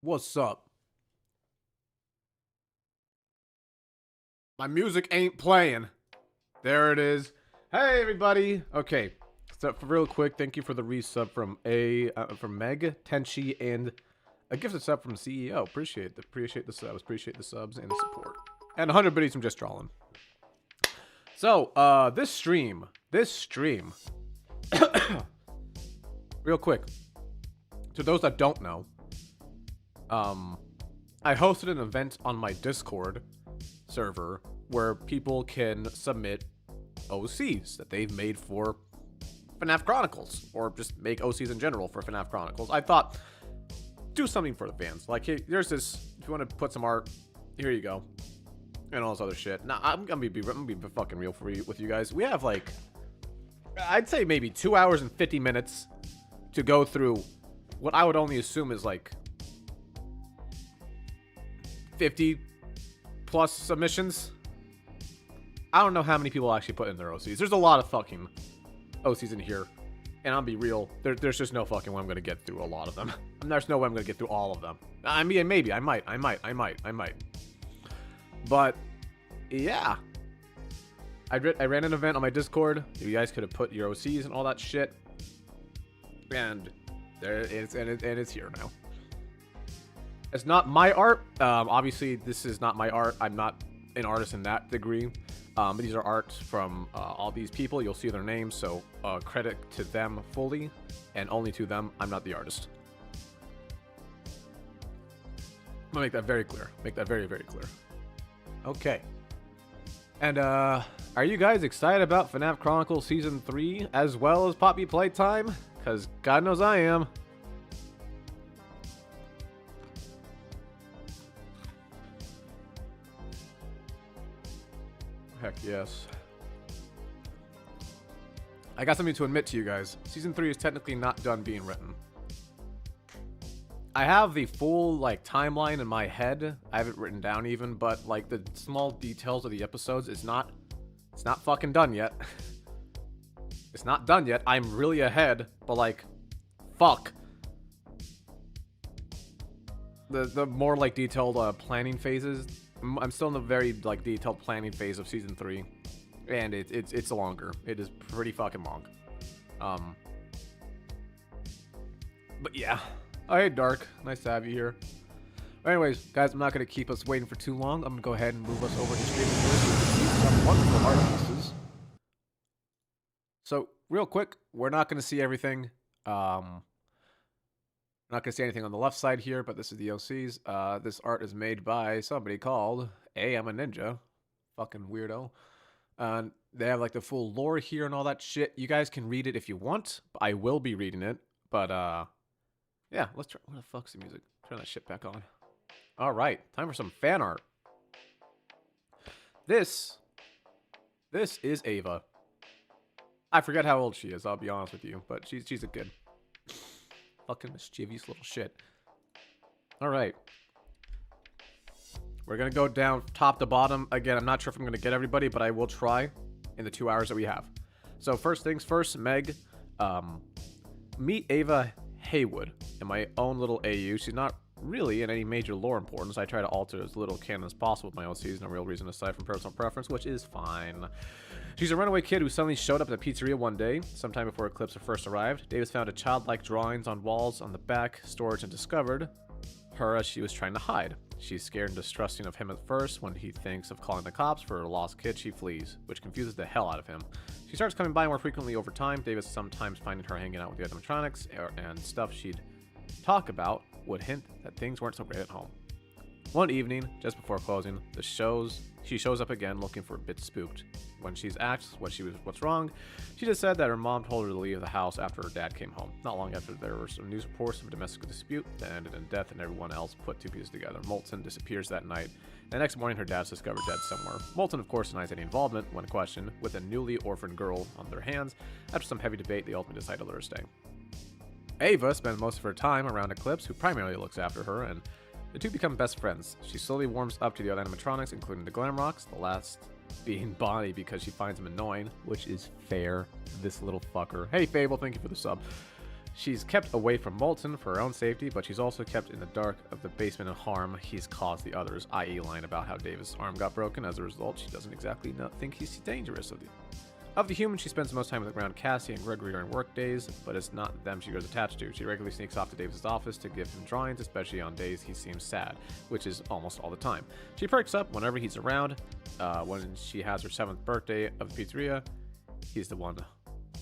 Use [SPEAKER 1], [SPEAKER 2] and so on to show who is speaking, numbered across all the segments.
[SPEAKER 1] What's up? My music ain't playing. There it is. Hey, everybody. Okay, so real quick, thank you for the resub from from Meg, Tenchi, and a gifted sub from CEO. Appreciate the subs, appreciate the subs and the support, and 100 biddies from Just Drawlin. So, this stream, real quick, to those that don't know, I hosted an event on my Discord server where people can submit OCs that they've made for FNAF Chronicles, or just make OCs in general for FNAF Chronicles. I thought, do something for the fans. Like, hey, there's this, if you want to put some art, here you go. And all this other shit. Now, I'm gonna be fucking real with you guys. We have, like, I'd say maybe 2 hours and 50 minutes to go through what I would only assume is, like, 50 plus submissions. I don't know how many people actually put in their OCs. There's a lot of fucking OCs in here, and I'll be real, there's just no fucking way I'm gonna get through a lot of them. There's no way I'm gonna get through all of them. I mean, maybe I might. But yeah, I ran an event on my Discord. You guys could have put your OCs and all that shit, and it's here now. It's not my art. Obviously, this is not my art. I'm not an artist in that degree. But these are art from all these people. You'll see their names, so credit to them fully, and only to them. I'm not the artist. I'm gonna make that very clear. Make that very, very clear. Okay. And are you guys excited about FNAF Chronicles Season 3 as well as Poppy Playtime? Because God knows I am. Heck yes. I got something to admit to you guys. Season 3 is technically not done being written. I have the full, like, timeline in my head. I have it written down even, but, like, the small details of the episodes it's not fucking done yet. It's not done yet. I'm really ahead, but, like, fuck. The more, like, detailed planning phases, I'm still in the very, like, detailed planning phase of Season 3, and it's longer. It is pretty fucking long. But yeah. Oh, hey, Dark. Nice to have you here. Anyways, guys, I'm not going to keep us waiting for too long. I'm going to go ahead and move us over to streaming some wonderful art pieces. So, real quick, we're not going to see everything. We're not going to see anything on the left side here, but this is the OCs. This art is made by somebody called I'm a Ninja. Fucking weirdo. They have, like, the full lore here and all that shit. You guys can read it if you want. I will be reading it, but, yeah, let's try. Where the fuck's the music? Turn that shit back on. All right, time for some fan art. This is Ava. I forget how old she is, I'll be honest with you, but she's a good, fucking mischievous little shit. All right. We're going to go down top to bottom. Again, I'm not sure if I'm going to get everybody, but I will try in the 2 hours that we have. So first things first, Meg, meet Ava Haywood in my own little AU. She's not really in any major lore importance. I try to alter as little canon as possible with my own season. No real reason aside from personal preference, which is fine. She's a runaway kid who suddenly showed up at the pizzeria one day, sometime before Eclipse first arrived. Davis found a childlike drawings on walls on the back storage and discovered her as she was trying to hide. She's scared and distrusting of him at first. When he thinks of calling the cops for a lost kid, she flees, which confuses the hell out of him. She starts coming by more frequently over time. Davis sometimes finding her hanging out with the animatronics, and stuff she'd talk about would hint that things weren't so great at home. One evening, just before closing, she shows up again looking for a bit spooked. When she's asked what's wrong, she just said that her mom told her to leave the house after her dad came home. Not long after, there were some news reports of a domestic dispute that ended in death, and everyone else put two pieces together. Moulton disappears that night. The next morning, her dad's discovered dead somewhere. Moulton, of course, denies any involvement when questioned. With a newly orphaned girl on their hands, after some heavy debate, they ultimately decide to let her stay. Ava spends most of her time around Eclipse, who primarily looks after her, and the two become best friends. She slowly warms up to the other animatronics, including the Glamrocks, the last being Bonnie because she finds him annoying, which is fair. This little fucker. Hey, Fable, thank you for the sub. She's kept away from Moulton for her own safety, but she's also kept in the dark of the basement and harm he's caused the others, i.e. lying about how Davis' arm got broken. As a result, she doesn't exactly think he's dangerous. Of the humans, she spends most time with around Cassie and Gregory during work days, but it's not them she grows attached to. She regularly sneaks off to Davis' office to give him drawings, especially on days he seems sad, which is almost all the time. She perks up whenever he's around. When she has her 7th birthday of the pizzeria, he's the one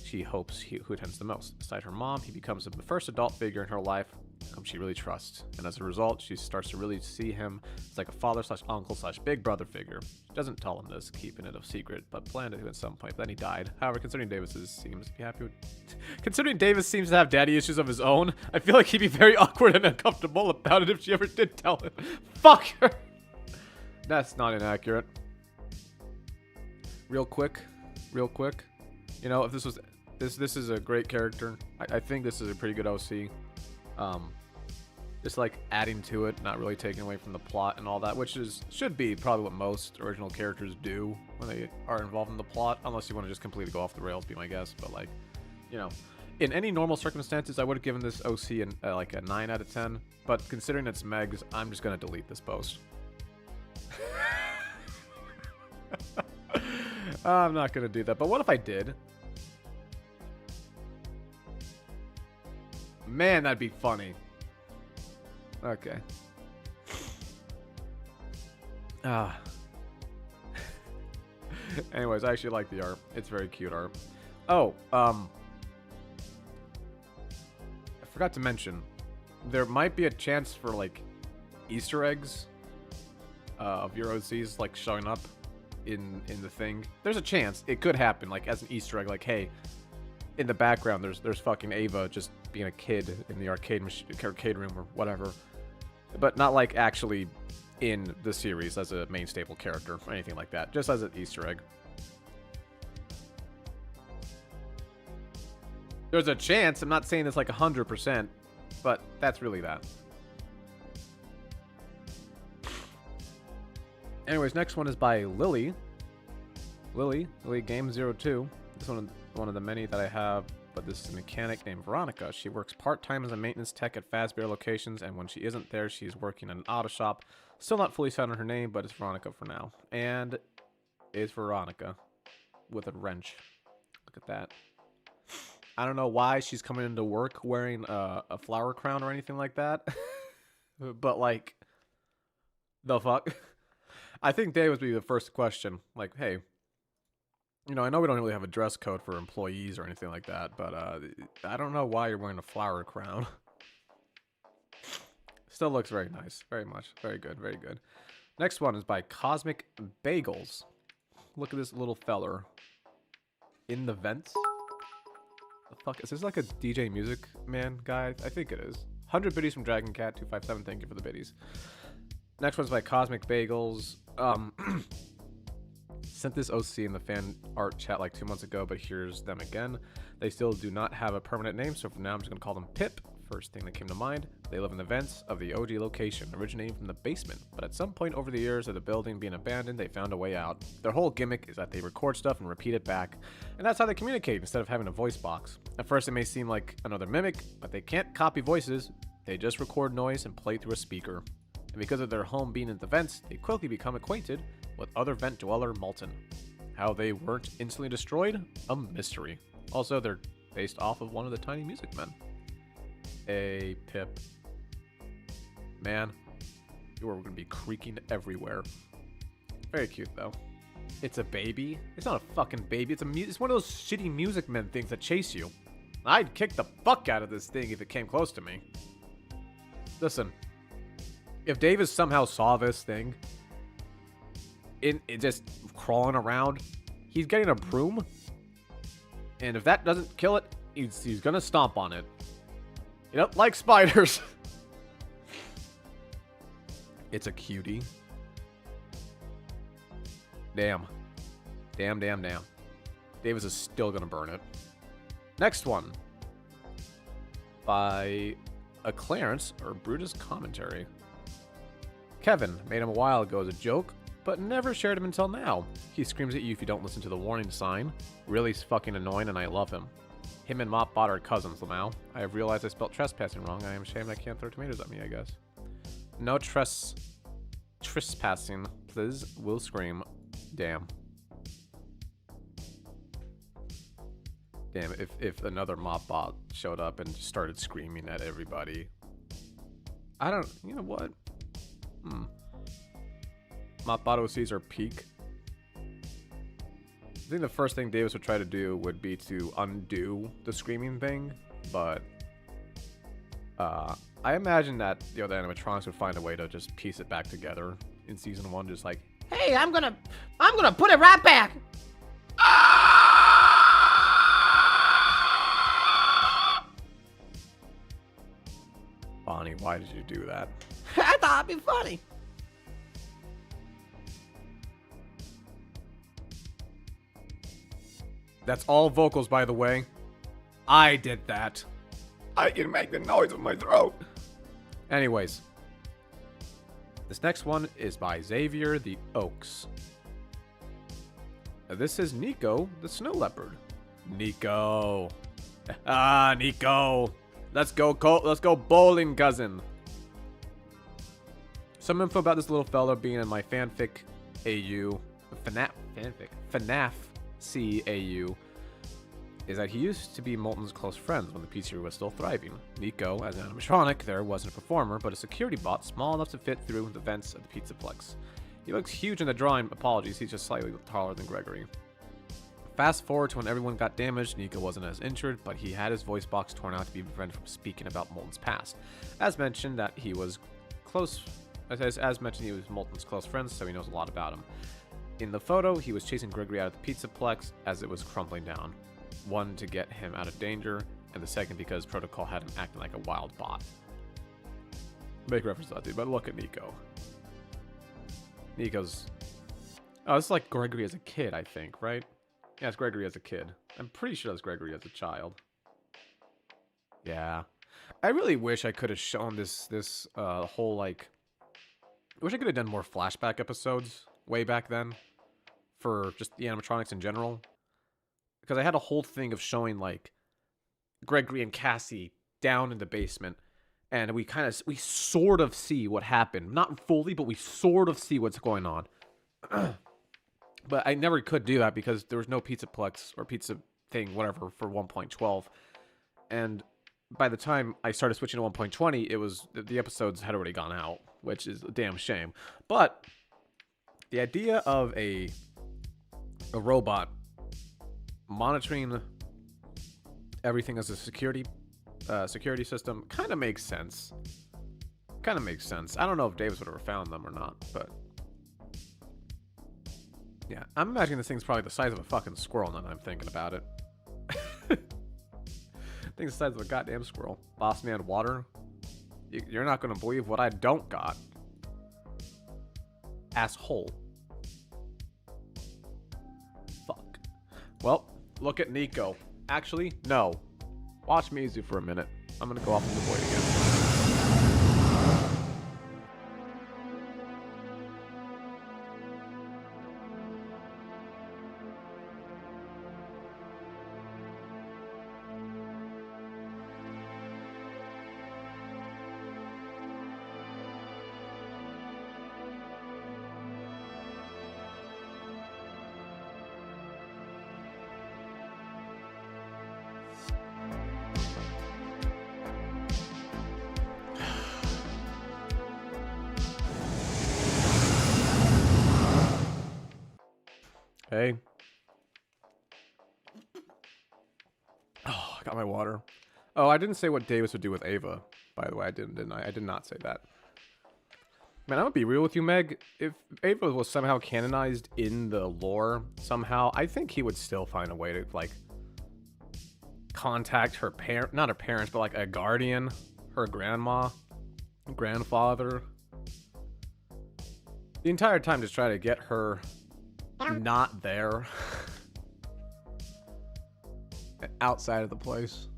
[SPEAKER 1] she hopes who attends the most. Beside her mom, he becomes the first adult figure in her life whom she really trusts, and as a result, she starts to really see him as like a father/uncle/big brother figure. She doesn't tell him this, keeping it a secret, but planned to at some point. But then he died. However, considering Davis seems to have daddy issues of his own, I feel like he'd be very awkward and uncomfortable about it if she ever did tell him. Fuck her. That's not inaccurate. Real quick. You know, if this was this is a great character. I think this is a pretty good OC. Just like adding to it, not really taking away from the plot and all that, which should be probably what most original characters do when they are involved in the plot, unless you want to just completely go off the rails, be my guess. But like, you know, in any normal circumstances, I would have given this OC like a 9 out of 10. But considering it's Meg's, I'm just gonna delete this post. I'm not gonna do that. But what if I did? Man, that'd be funny. Okay. Anyways, I actually like the art. It's very cute art. Oh, I forgot to mention, there might be a chance for like Easter eggs of your OCs like showing up in the thing. There's a chance it could happen, like as an Easter egg, like hey, in the background there's fucking Ava just being a kid in the arcade room or whatever, but not like actually in the series as a main staple character or anything like that, just as an Easter egg. There's a chance. I'm not saying it's like 100%, but that's really that. Anyways, next one is by Lily Game 02. This one of the many that I have, but this is a mechanic named Veronica. She works part-time as a maintenance tech at Fazbear locations, and when she isn't there, she's working in an auto shop. Still not fully set on her name, but it's Veronica for now. And it's Veronica with a wrench. Look at that. I don't know why she's coming into work wearing a flower crown or anything like that. But like, the fuck? I think Dave would be the first question. Like, hey, you know, I know we don't really have a dress code for employees or anything like that, but I don't know why you're wearing a flower crown. Still looks very nice. Very much. Very good. Very good. Next one is by Cosmic Bagels. Look at this little feller. In the vents? The fuck? Is this like a DJ Music Man guy? I think it is. 100 biddies from Dragon Cat 257. Thank you for the biddies. Next one's by Cosmic Bagels. Sent this OC in the fan art chat like 2 months ago, but here's them again. They still do not have a permanent name, so for now I'm just going to call them Pip. First thing that came to mind, they live in the vents of the OG location, originating from the basement, but at some point over the years of the building being abandoned, they found a way out. Their whole gimmick is that they record stuff and repeat it back, and that's how they communicate instead of having a voice box. At first it may seem like another mimic, but they can't copy voices, they just record noise and play through a speaker. And because of their home being in the vents, they quickly become acquainted with other vent dweller Moulton. How they weren't instantly destroyed? A mystery. Also, they're based off of one of the Tiny Music Men. Hey, Pip. Man, you are going to be creaking everywhere. Very cute, though. It's a baby? It's not a fucking baby. It's one of those shitty Music Men things that chase you. I'd kick the fuck out of this thing if it came close to me. Listen. If Davis somehow saw this thing, it just crawling around, he's getting a broom, and if that doesn't kill it, he's gonna stomp on it. You know, like spiders. It's a cutie. Damn. Damn, damn, damn. Davis is still gonna burn it. Next one. By a Clarence or Brutus commentary. Kevin made him a while ago as a joke, but never shared him until now. He screams at you if you don't listen to the warning sign. Really fucking annoying, and I love him. Him and Mopbot are cousins, Lamau. I have realized I spelled trespassing wrong. I am ashamed I can't throw tomatoes at me, I guess. No trespassing, please. Will scream. Damn. Damn, if another Mopbot showed up and just started screaming at everybody. I don't, you know what? Mopbot OCs are peak. I think the first thing Davis would try to do would be to undo the screaming thing, but I imagine that the animatronics would find a way to just piece it back together in season 1, just like,
[SPEAKER 2] hey, I'm gonna put it right back.
[SPEAKER 1] Bonnie, why did you do that?
[SPEAKER 2] I thought it'd be funny.
[SPEAKER 1] That's all vocals, by the way. I did that. I can make the noise with my throat. Anyways. This next one is by Xavier the Oaks. This is Nico the Snow Leopard. Nico. Ah, Nico. Let's go bowling, cousin. Some info about this little fella being in my fanfic AU. FNAF CAU. Is that he used to be Molten's close friends when the pizzeria was still thriving. Nico, as an animatronic, there wasn't a performer, but a security bot small enough to fit through the vents of the Pizzaplex. He looks huge in the drawing. Apologies, he's just slightly taller than Gregory. Fast forward to when everyone got damaged. Nico wasn't as injured, but he had his voice box torn out to be prevented from speaking about Molten's past. As mentioned, that he was close. As mentioned, he was Molten's close friend, so he knows a lot about him. In the photo, he was chasing Gregory out of the Pizzaplex as it was crumbling down. One, to get him out of danger, and the second because Protocol had him acting like a wild bot. Make reference to that dude, but look at Nico. Nico's... Oh, it's like Gregory as a kid, I think, right? Yeah, it's Gregory as a kid. I'm pretty sure that's Gregory as a child. Yeah. I really wish I could have shown this whole, like... I wish I could have done more flashback episodes way back then. For just the animatronics in general. Because I had a whole thing of showing, like, Gregory and Cassie down in the basement. And we sort of see what happened. Not fully, but we sort of see what's going on. But I never could do that because there was no Pizzaplex or pizza thing, whatever, for 1.12. And by the time I started switching to 1.20, it was, the episodes had already gone out, which is a damn shame. But the idea of a robot monitoring everything as a security system kind of makes sense. Kind of makes sense. I don't know if Davis would have found them or not, but yeah, I'm imagining this thing's probably the size of a fucking squirrel now that I'm thinking about it. Thing's the size of a goddamn squirrel. Boss man water. You're not gonna believe what I don't got. Asshole. Fuck. Well, look at Nico. Actually, no. Watch Mizu for a minute. I'm gonna go off in the void again. Hey. Oh, I got my water. Oh, I didn't say what Davis would do with Ava, by the way. I didn't I? I did not say that. Man, I'm gonna be real with you, Meg. If Ava was somehow canonized in the lore somehow, I think he would still find a way to, like, contact her parent, not her parents, but like a guardian, her grandma, grandfather. The entire time just try to get her not there. Outside of the place.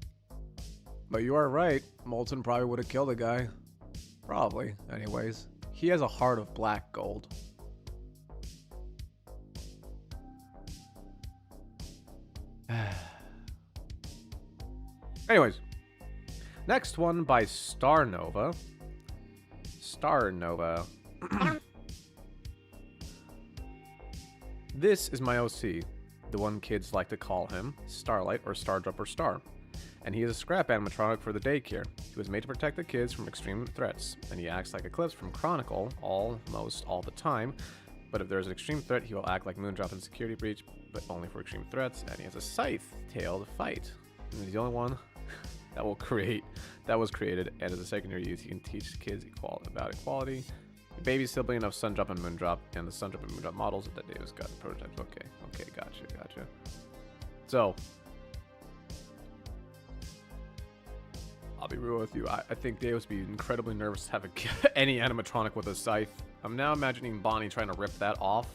[SPEAKER 1] But you are right. Molten probably would have killed the guy. Probably, anyways. He has a heart of black gold. Anyways. Next one by Star Nova. Star Nova. This is my OC. The one kids like to call him Starlight or Stardropper Star. And he is a scrap animatronic for the daycare. He was made to protect the kids from extreme threats, and he acts like Eclipse from Chronicle almost all the time. But if there's an extreme threat, he will act like Moondrop in Security Breach, but only for extreme threats. And he has a scythe tail to fight. And he's the only one that was created, and as a secondary use, he can teach kids about equality. The baby sibling of Sundrop and Moondrop, and the Sundrop and Moondrop models that Davis got the prototypes. Okay, gotcha. So, I'll be real with you. I think Davis would be incredibly nervous to have any animatronic with a scythe. I'm now imagining Bonnie trying to rip that off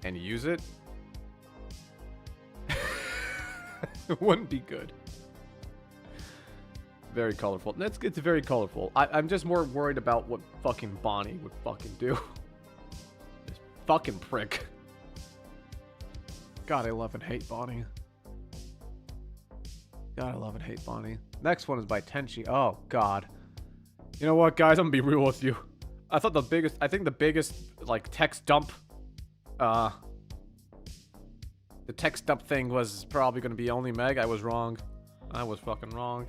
[SPEAKER 1] and use it. It wouldn't be good. Very colorful. It's very colorful. I'm just more worried about what fucking Bonnie would fucking do. This fucking prick. God, I love and hate Bonnie. God, I love and hate Bonnie. Next one is by Tenchi. Oh, God. You know what, guys? I'm gonna be real with you. I think the biggest, like, text dump, the text dump thing was probably gonna be only Meg. I was wrong. I was fucking wrong.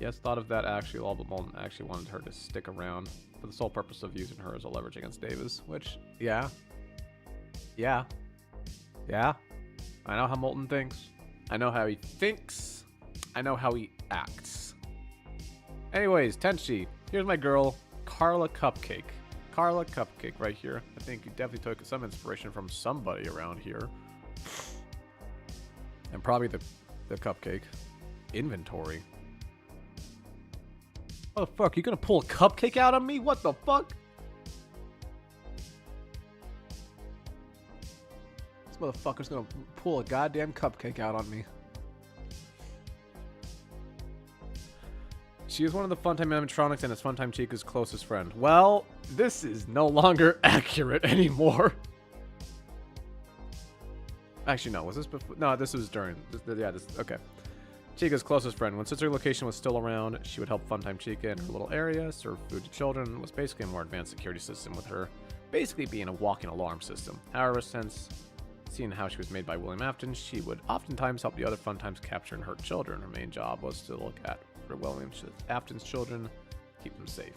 [SPEAKER 1] Yes, thought of that actually. All but Molten actually wanted her to stick around for the sole purpose of using her as a leverage against Davis, which, yeah. I know how Molten thinks. I know how he thinks. I know how he acts. Anyways, Tenchi, here's my girl, Carla Cupcake. Carla Cupcake right here. I think you definitely took some inspiration from somebody around here. And probably the cupcake. Inventory. What the fuck? You gonna pull a cupcake out on me? What the fuck? This motherfucker's gonna pull a goddamn cupcake out on me. She is one of the Funtime animatronics and is Funtime Chica's closest friend. Well, this is no longer accurate anymore. Actually, no. Was this before? No, this was during. Okay. Chica's closest friend. When Sister Location was still around, she would help Funtime Chica in her little area, serve food to children, was basically a more advanced security system with her basically being a walking alarm system. However, since seeing how she was made by William Afton, she would oftentimes help the other Funtimes capture and hurt children. Her main job was to look at for William Afton's children, keep them safe.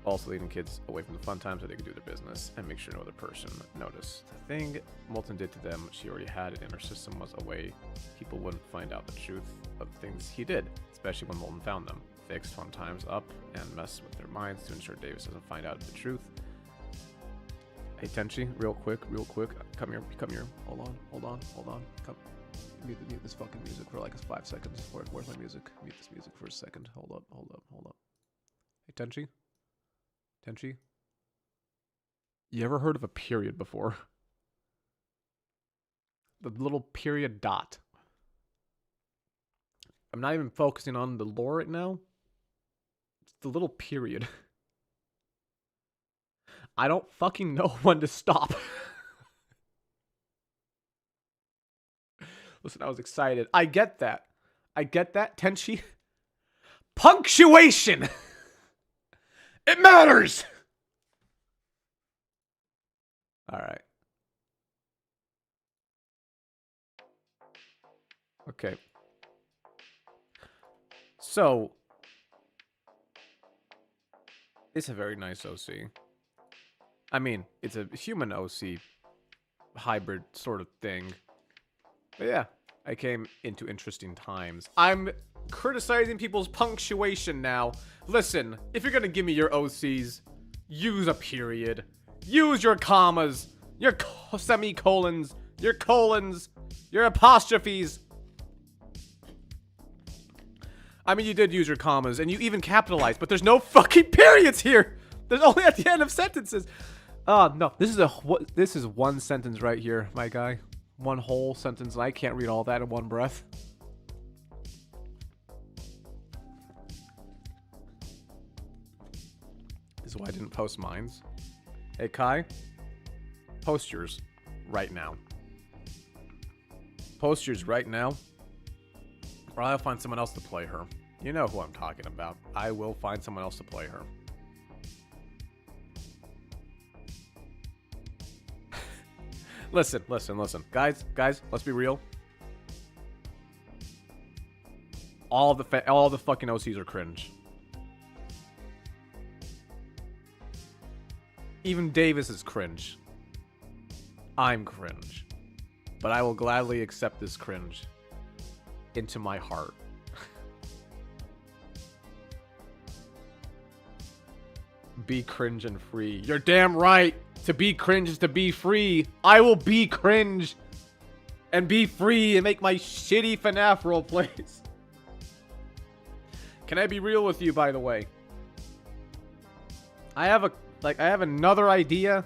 [SPEAKER 1] Also leading kids away from the Funtimes so they could do their business and make sure no other person noticed. The thing Molten did to them, she already had it in her system, was a way people wouldn't find out the truth of the things he did, especially when Molten found them. Fixed Funtimes up and mess with their minds to ensure Davis doesn't find out the truth. Hey Tenchi, real quick, come here. Hold on. Come. Mute this fucking music for like 5 seconds. Where's my music? Mute this music for a second. Hold up. Hey Tenchi? You ever heard of a period before? The little period dot. I'm not even focusing on the lore right now. It's the little period. I don't fucking know when to stop. Listen, I was excited. I get that, Tenchi. Punctuation! It matters! Alright. Okay. So, it's a very nice OC. I mean, it's a human OC hybrid sort of thing. But yeah, I came into interesting times. I'm criticizing people's punctuation now. Listen, if you're gonna give me your OCs, use a period. Use your commas, your semicolons, your colons, your apostrophes. I mean, you did use your commas, and you even capitalized, but there's no fucking periods here. There's only at the end of sentences. No, this is one sentence right here, my guy. One whole sentence, and I can't read all that in one breath. This is why I didn't post mines. Hey, Kai, post yours right now. Post yours right now, or I'll find someone else to play her. You know who I'm talking about. I will find someone else to play her. Listen. Guys, let's be real. All the fucking OCs are cringe. Even Davis is cringe. I'm cringe. But I will gladly accept this cringe into my heart. Be cringe and free. You're damn right. To be cringe is to be free. I will be cringe and be free and make my shitty FNAF roleplays. Can I be real with you, by the way? I have another idea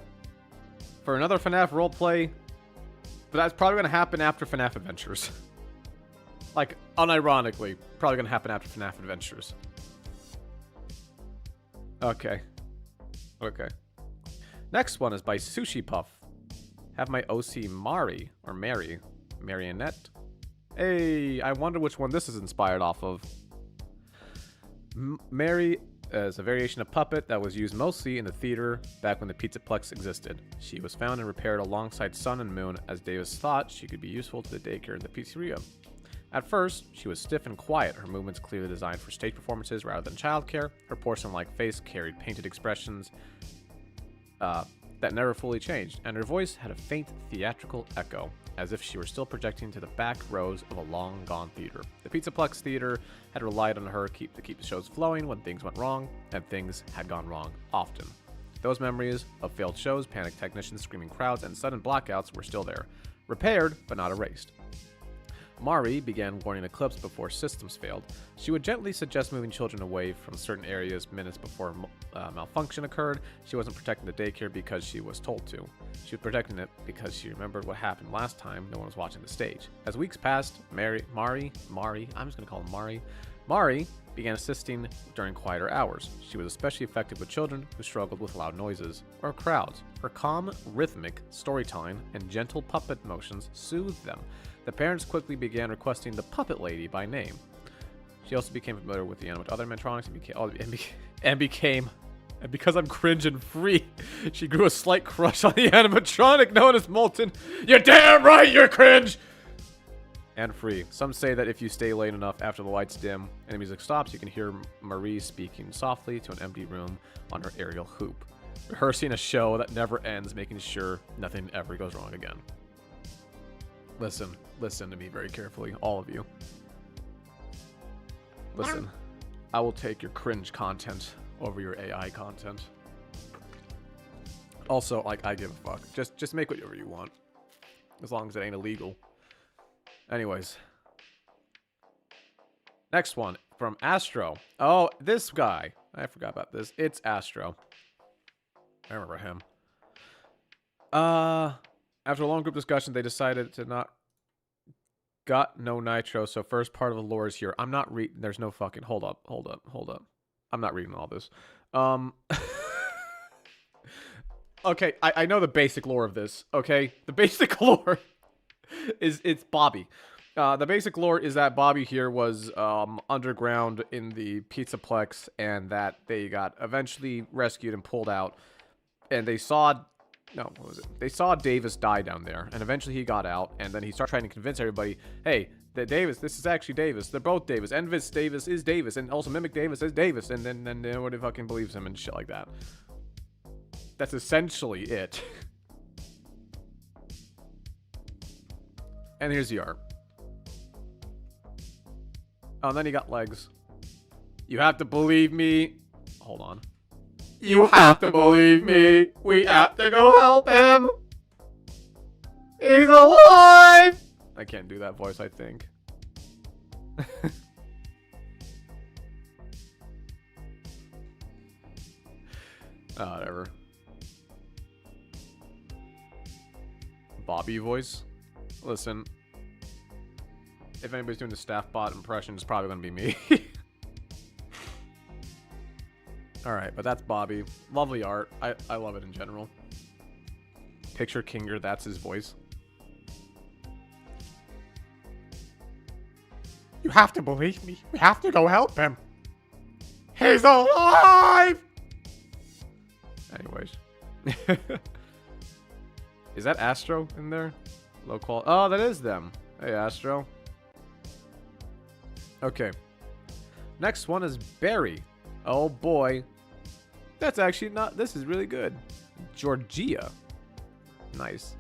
[SPEAKER 1] for another FNAF roleplay, but that's probably gonna happen after FNAF Adventures. Like, unironically, probably gonna happen after FNAF Adventures. Okay. Next one is by Sushi Puff. Have my OC Mari, or Mary, Marionette. Hey, I wonder which one this is inspired off of. Mary is a variation of puppet that was used mostly in the theater back when the Pizzaplex existed. She was found and repaired alongside Sun and Moon, as Davis thought she could be useful to the daycare and the pizzeria. At first, she was stiff and quiet, her movements clearly designed for stage performances rather than childcare. Her porcelain-like face carried painted expressions that never fully changed, and her voice had a faint theatrical echo, as if she were still projecting to the back rows of a long-gone theater. The Pizzaplex Theater had relied on her to keep the shows flowing when things went wrong, and things had gone wrong often. Those memories of failed shows, panicked technicians, screaming crowds, and sudden blackouts were still there. Repaired, but not erased. Mari began warning Eclipse before systems failed. She would gently suggest moving children away from certain areas minutes before malfunction occurred. She wasn't protecting the daycare because she was told to. She was protecting it because she remembered what happened last time no one was watching the stage. As weeks passed, Mari, I'm just going to call her Mari began assisting during quieter hours. She was especially effective with children who struggled with loud noises or crowds. Her calm, rhythmic storytelling and gentle puppet motions soothed them. The parents quickly began requesting the Puppet Lady by name. She also became familiar with the other animatronics and because I'm cringe and free, she grew a slight crush on the animatronic known as Molten. You're damn right, you're cringe! And free. Some say that if you stay late enough after the lights dim and the music stops, you can hear Marie speaking softly to an empty room on her aerial hoop, rehearsing a show that never ends, making sure nothing ever goes wrong again. Listen to me very carefully, all of you. Listen, I will take your cringe content over your AI content. Also, like, I give a fuck. Just make whatever you want, as long as it ain't illegal. Anyways, next one from Astro. Oh, this guy. I forgot about this. It's Astro. I remember him. After a long group discussion, they decided to not... Got no nitro, so first part of the lore is here. I'm not reading... There's no fucking... Hold up. I'm not reading all this. Okay, I know the basic lore of this, okay? The basic lore is it's Bobby. The basic lore is that Bobby here was underground in the Pizzaplex, and that they got eventually rescued and pulled out, and they saw... No, what was it? They saw Davis die down there, and eventually he got out, and then he started trying to convince everybody, hey, that Davis, this is actually Davis. They're both Davis. Envis Davis is Davis, and also Mimic Davis is Davis, and then nobody fucking believes him and shit like that. That's essentially it. And here's the art. Oh, and then he got legs. You have to believe me. Hold on. You have to believe me. We have to go help him. He's alive. I can't do that voice, I think. Oh, whatever. Bobby voice. Listen. If anybody's doing the staff bot impression, it's probably going to be me. Alright, but that's Bobby. Lovely art. I love it in general. Picture Kinger, that's his voice. You have to believe me. We have to go help him. He's alive! Anyways. Is that Astro in there? Low quality. Oh, that is them. Hey, Astro. Okay. Next one is Barry. Oh, boy. That's actually not... This is really good. Georgia. Nice.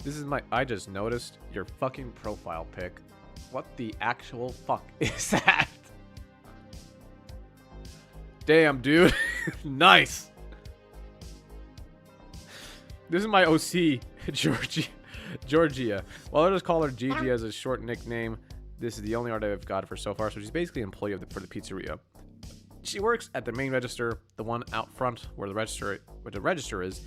[SPEAKER 1] This is my... I just noticed your fucking profile pic. What the actual fuck is that? Damn, dude. Nice. This is my OC, Georgia. Well, I'll just call her Gigi as a short nickname. This is the only art I've got for so far. So she's basically an employee for the pizzeria. She works at the main register, the one out front where the register is.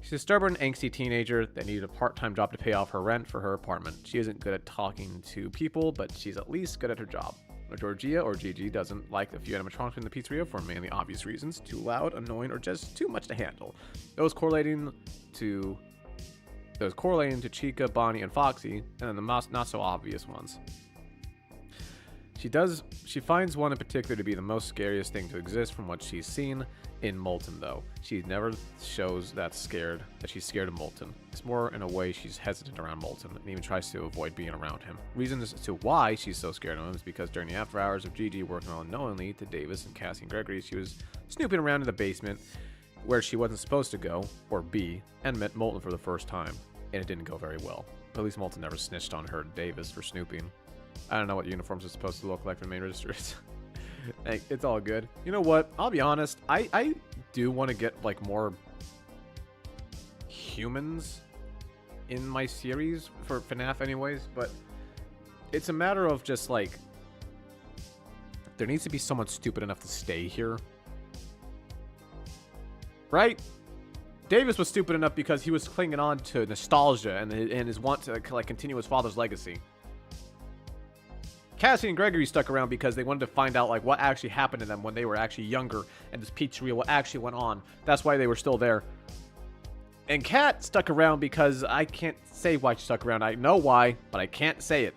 [SPEAKER 1] She's a stubborn, angsty teenager that needed a part-time job to pay off her rent for her apartment. She isn't good at talking to people, but she's at least good at her job. Georgia, or Gigi, doesn't like the few animatronics in the pizzeria for mainly obvious reasons. Too loud, annoying, or just too much to handle. Those correlating to Chica, Bonnie, and Foxy, and then the not so obvious ones. She finds one in particular to be the most scariest thing to exist from what she's seen in Molten, though. She never shows that she's scared of Molten. It's more in a way she's hesitant around Molten and even tries to avoid being around him. Reason as to why she's so scared of him is because during the after hours of Gigi working unknowingly to Davis and Cassie and Gregory, she was snooping around in the basement where she wasn't supposed to go, or be, and met Molten for the first time, and it didn't go very well. But at least Molten never snitched on her to Davis for snooping. I don't know what uniforms are supposed to look like for the main registers. Like, it's all good. You know what? I'll be honest. I do want to get, like, more humans in my series for FNAF anyways, but it's a matter of just, like, there needs to be someone stupid enough to stay here. Right? Davis was stupid enough because he was clinging on to nostalgia and his want to, like, continue his father's legacy. Cassie and Gregory stuck around because they wanted to find out, like, what actually happened to them when they were actually younger and this pizzeria, what actually went on. That's why they were still there. And Kat stuck around because I can't say why she stuck around. I know why, but I can't say it.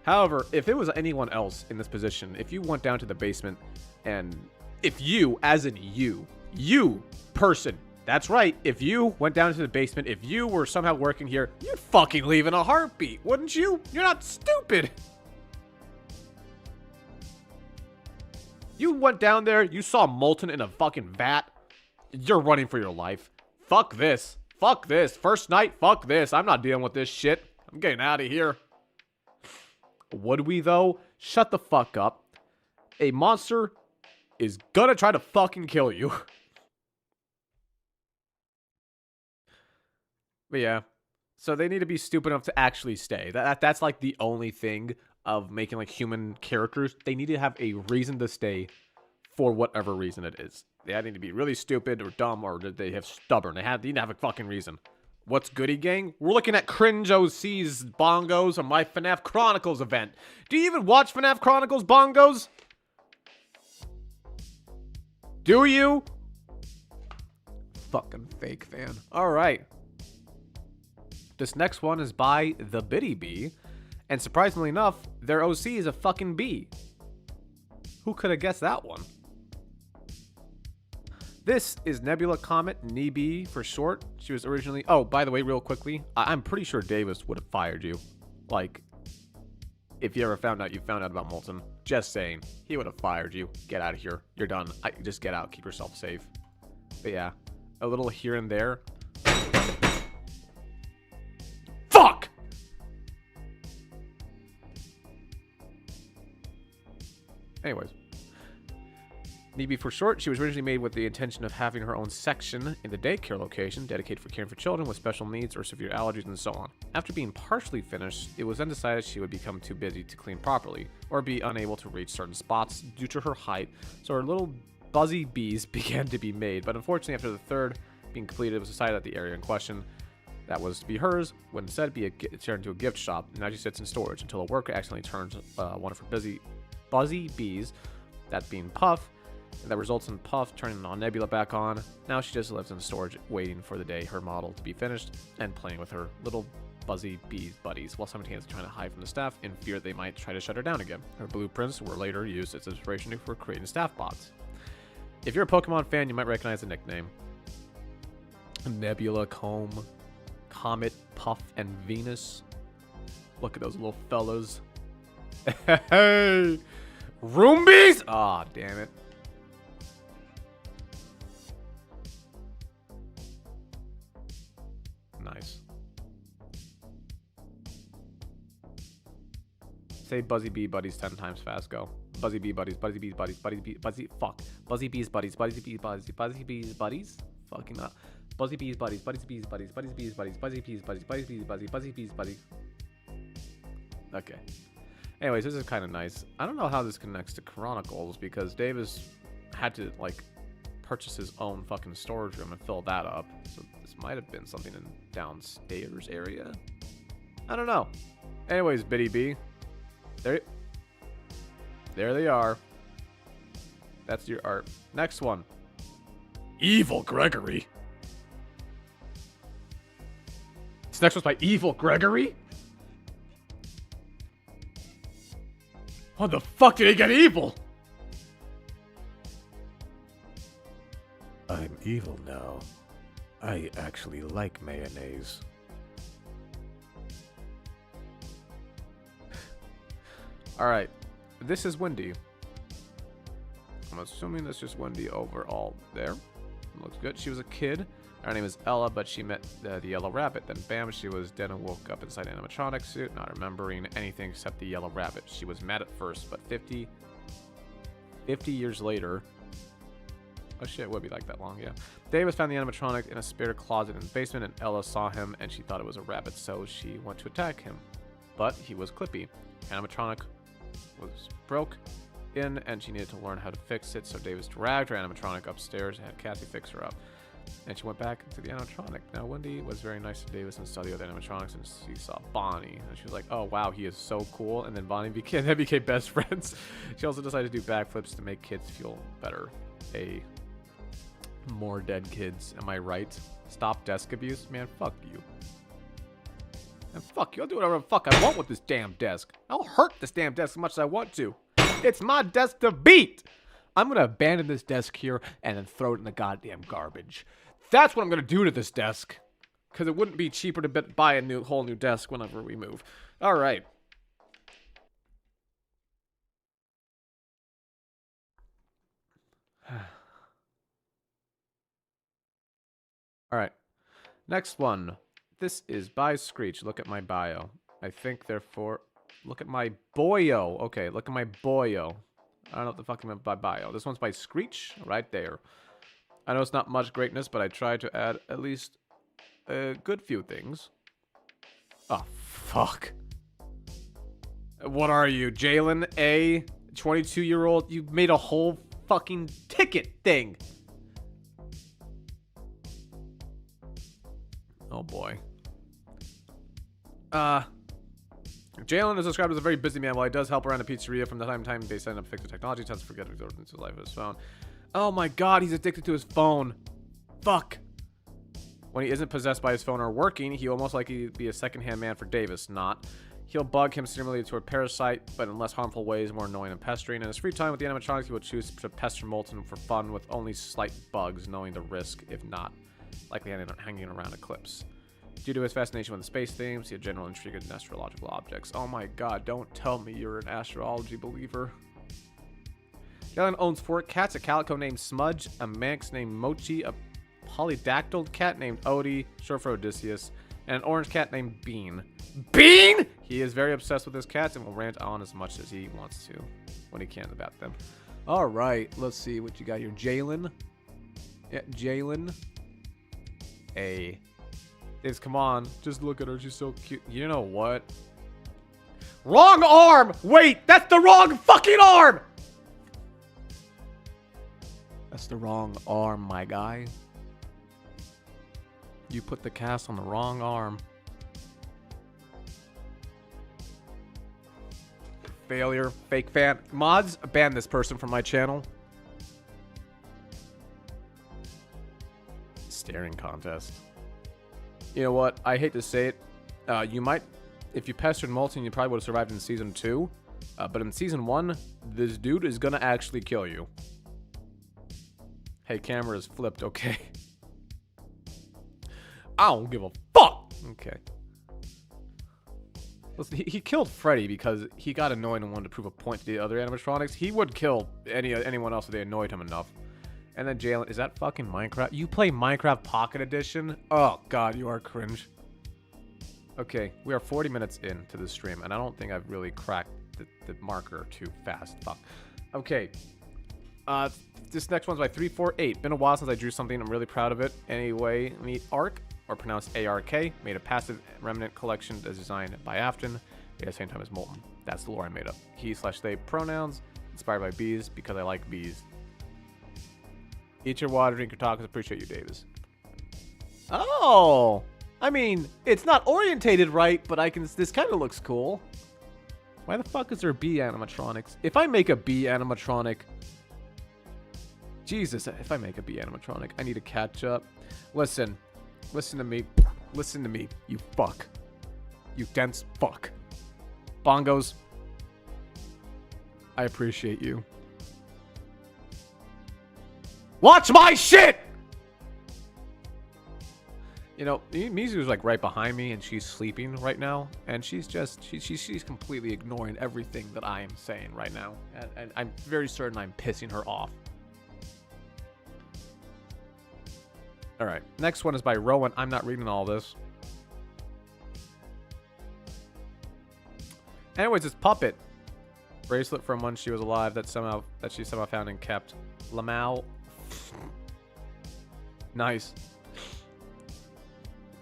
[SPEAKER 1] However, if it was anyone else in this position, if you went down to the basement and if you, as in you person, that's right, if you went down to the basement, if you were somehow working here, you'd fucking leave in a heartbeat, wouldn't you? You're not stupid. You went down there, you saw Molten in a fucking vat. You're running for your life. Fuck this. Fuck this. First night, fuck this. I'm not dealing with this shit. I'm getting out of here. Would we, though? Shut the fuck up. A monster is gonna try to fucking kill you. But yeah. So they need to be stupid enough to actually stay. That's like the only thing of making, like, human characters. They need to have a reason to stay for whatever reason it is. They need to be really stupid or dumb, or they have stubborn. They need to have a fucking reason. What's Goody Gang? We're looking at Cringe OC's bongos on my FNAF Chronicles event. Do you even watch FNAF Chronicles bongos? Do you? Fucking fake fan. Alright. This next one is by The Bitty Bee. And surprisingly enough, their OC is a fucking bee. Who could have guessed that one? This is Nebula Comet, Neebee for short. She was originally... Oh, by the way, real quickly, I'm pretty sure Davis would have fired you. Like, if you ever found out about Molten. Just saying. He would have fired you. Get out of here. You're done. Just get out. Keep yourself safe. But yeah, a little here and there. Fuck! Anyways. Neeby for short, she was originally made with the intention of having her own section in the daycare location dedicated for caring for children with special needs or severe allergies and so on. After being partially finished, it was then decided she would become too busy to clean properly or be unable to reach certain spots due to her height, so her little buzzy bees began to be made, but unfortunately after the third being completed, it was decided that the area in question that was to be hers would instead be turned into a gift shop, and now she sits in storage until a worker accidentally turns one of her buzzy bees, that being Puff, and that results in Puff turning on Nebula back on. Now she just lives in storage waiting for the day her model to be finished and playing with her little buzzy bee buddies while simultaneously trying to hide from the staff in fear they might try to shut her down again. Her blueprints were later used as inspiration for creating staff bots. If you're a Pokemon fan, you might recognize the nickname. Nebula, Comb, Comet, Puff, and Venus. Look at those little fellas. Hey! Roombies? Aw, oh, damn it. Nice. Say Buzzy Bee Buddies 10 times fast. Go. Buzzy Bee Buddies, Buzzy Bees Buddies, Buzzy Bees Buddies, Buzzy Bees Buddies, Buzzy Bees Buddies? Fucking up. Buzzy Bees Buddies, Buzzy Bees Buddies, Buzzy Bees Buddies, Buzzy Bees Buddies, Buzzy Bees Buddies, Buzzy Bees Buddies. Okay. Anyways, this is kind of nice. I don't know how this connects to Chronicles because Davis had to, like, purchase his own fucking storage room and fill that up. So this might have been something in downstairs area. I don't know. Anyways, Biddy B. There they are. That's your art. Next one. Evil Gregory. This next one's by Evil Gregory? How the fuck did he get evil? I'm evil now. I actually like mayonnaise. Alright. This is Wendy. I'm assuming that's just Wendy overall there. Looks good. She was a kid. Her name is Ella, but she met the yellow rabbit. Then bam, she was dead and woke up inside an animatronic suit, not remembering anything except the yellow rabbit. She was mad at first, but 50 years later... Oh shit, it would be like that long, yeah. Davis found the animatronic in a spare closet in the basement, and Ella saw him, and she thought it was a rabbit, so she went to attack him. But he was Clippy. Animatronic was broke in, and she needed to learn how to fix it, so Davis dragged her animatronic upstairs and had Cassie fix her up. And she went back into the animatronic. Now, Wendy was very nice to Davis and studied with animatronics, and she saw Bonnie, and she was like, oh, wow, he is so cool. And then Bonnie became best friends. She also decided to do backflips to make kids feel better. More dead kids, am I right? Stop desk abuse? Man, fuck you. And fuck you, I'll do whatever the fuck I want with this damn desk. I'll hurt this damn desk as much as I want to. It's my desk to beat! I'm gonna abandon this desk here and then throw it in the goddamn garbage. That's what I'm gonna do to this desk. Because it wouldn't be cheaper to buy a whole new desk whenever we move. Alright. Alright. Next one. This is by Screech. Look at my bio. I think, therefore... Look at my boyo. Okay, look at my boyo. I don't know what the fuck I meant by bio. This one's by Screech. Right there. I know it's not much greatness, but I tried to add at least a good few things. Oh, fuck. What are you, Jalen A? 22-year-old? You made a whole fucking ticket thing. Oh, boy. Jalen is described as a very busy man. While he does help around a pizzeria from time to time, they send him to fix the technology, tends to forget to resort into his life of his phone. Oh my god, he's addicted to his phone. Fuck. When he isn't possessed by his phone or working, he will most likely be a second-hand man for Davis, not. He'll bug him similarly to a parasite, but in less harmful ways, more annoying and pestering. In his free time with the animatronics, he will choose to pester Molten for fun with only slight bugs, knowing the risk, if not, likely hanging around Eclipse. Due to his fascination with the space themes, he had general intrigue in astrological objects. Oh my god, don't tell me you're an astrology believer. Jalen owns 4 cats, a calico named Smudge, a manx named Mochi, a polydactyl cat named Odie, short for Odysseus, and an orange cat named Bean. Bean? He is very obsessed with his cats and will rant on as much as he wants to when he can about them. All right, let's see what you got here. Jalen. Yeah, Jalen. Hey. Davis, come on. Just look at her. She's so cute. You know what? Wrong arm! Wait, that's the wrong fucking arm! That's the wrong arm, my guy. You put the cast on the wrong arm. Failure. Fake fan. Mods, ban this person from my channel. Staring contest. You know what? I hate to say it. You might, if you pestered Molten, you probably would have survived in Season 2. But in Season 1, this dude is gonna actually kill you. Hey, camera is flipped, okay? I don't give a fuck! Okay. Listen, he killed Freddy because he got annoyed and wanted to prove a point to the other animatronics. He would kill anyone else if they annoyed him enough. And then Jalen, is that fucking Minecraft? You play Minecraft Pocket Edition? Oh god, you are cringe. Okay, we are 40 minutes into the stream, and I don't think I've really cracked the marker too fast. Fuck. Okay. This next one's by 348. Been a while since I drew something. I'm really proud of it. Anyway, meet Ark, or pronounced ARK. Made a passive remnant collection that's designed by Afton. At the same time as Molten. That's the lore I made up. He/they pronouns. Inspired by bees because I like bees. Eat your water, drink your tacos. Appreciate you, Davis. Oh! I mean, it's not orientated right, but I can. This kind of looks cool. Why the fuck is there bee animatronics? If I make a bee animatronic... Jesus, if I make a bee animatronic, I need to catch up. Listen. Listen to me. Listen to me, you fuck. You dense fuck. Bongos. I appreciate you. Watch my shit! You know, Mizu's like right behind me and she's sleeping right now. And she's just, she's completely ignoring everything that I am saying right now. And I'm very certain I'm pissing her off. Alright, next one is by Rowan. I'm not reading all this. Anyways, it's Puppet. Bracelet from when she was alive that she somehow found and kept. Lamau. Nice.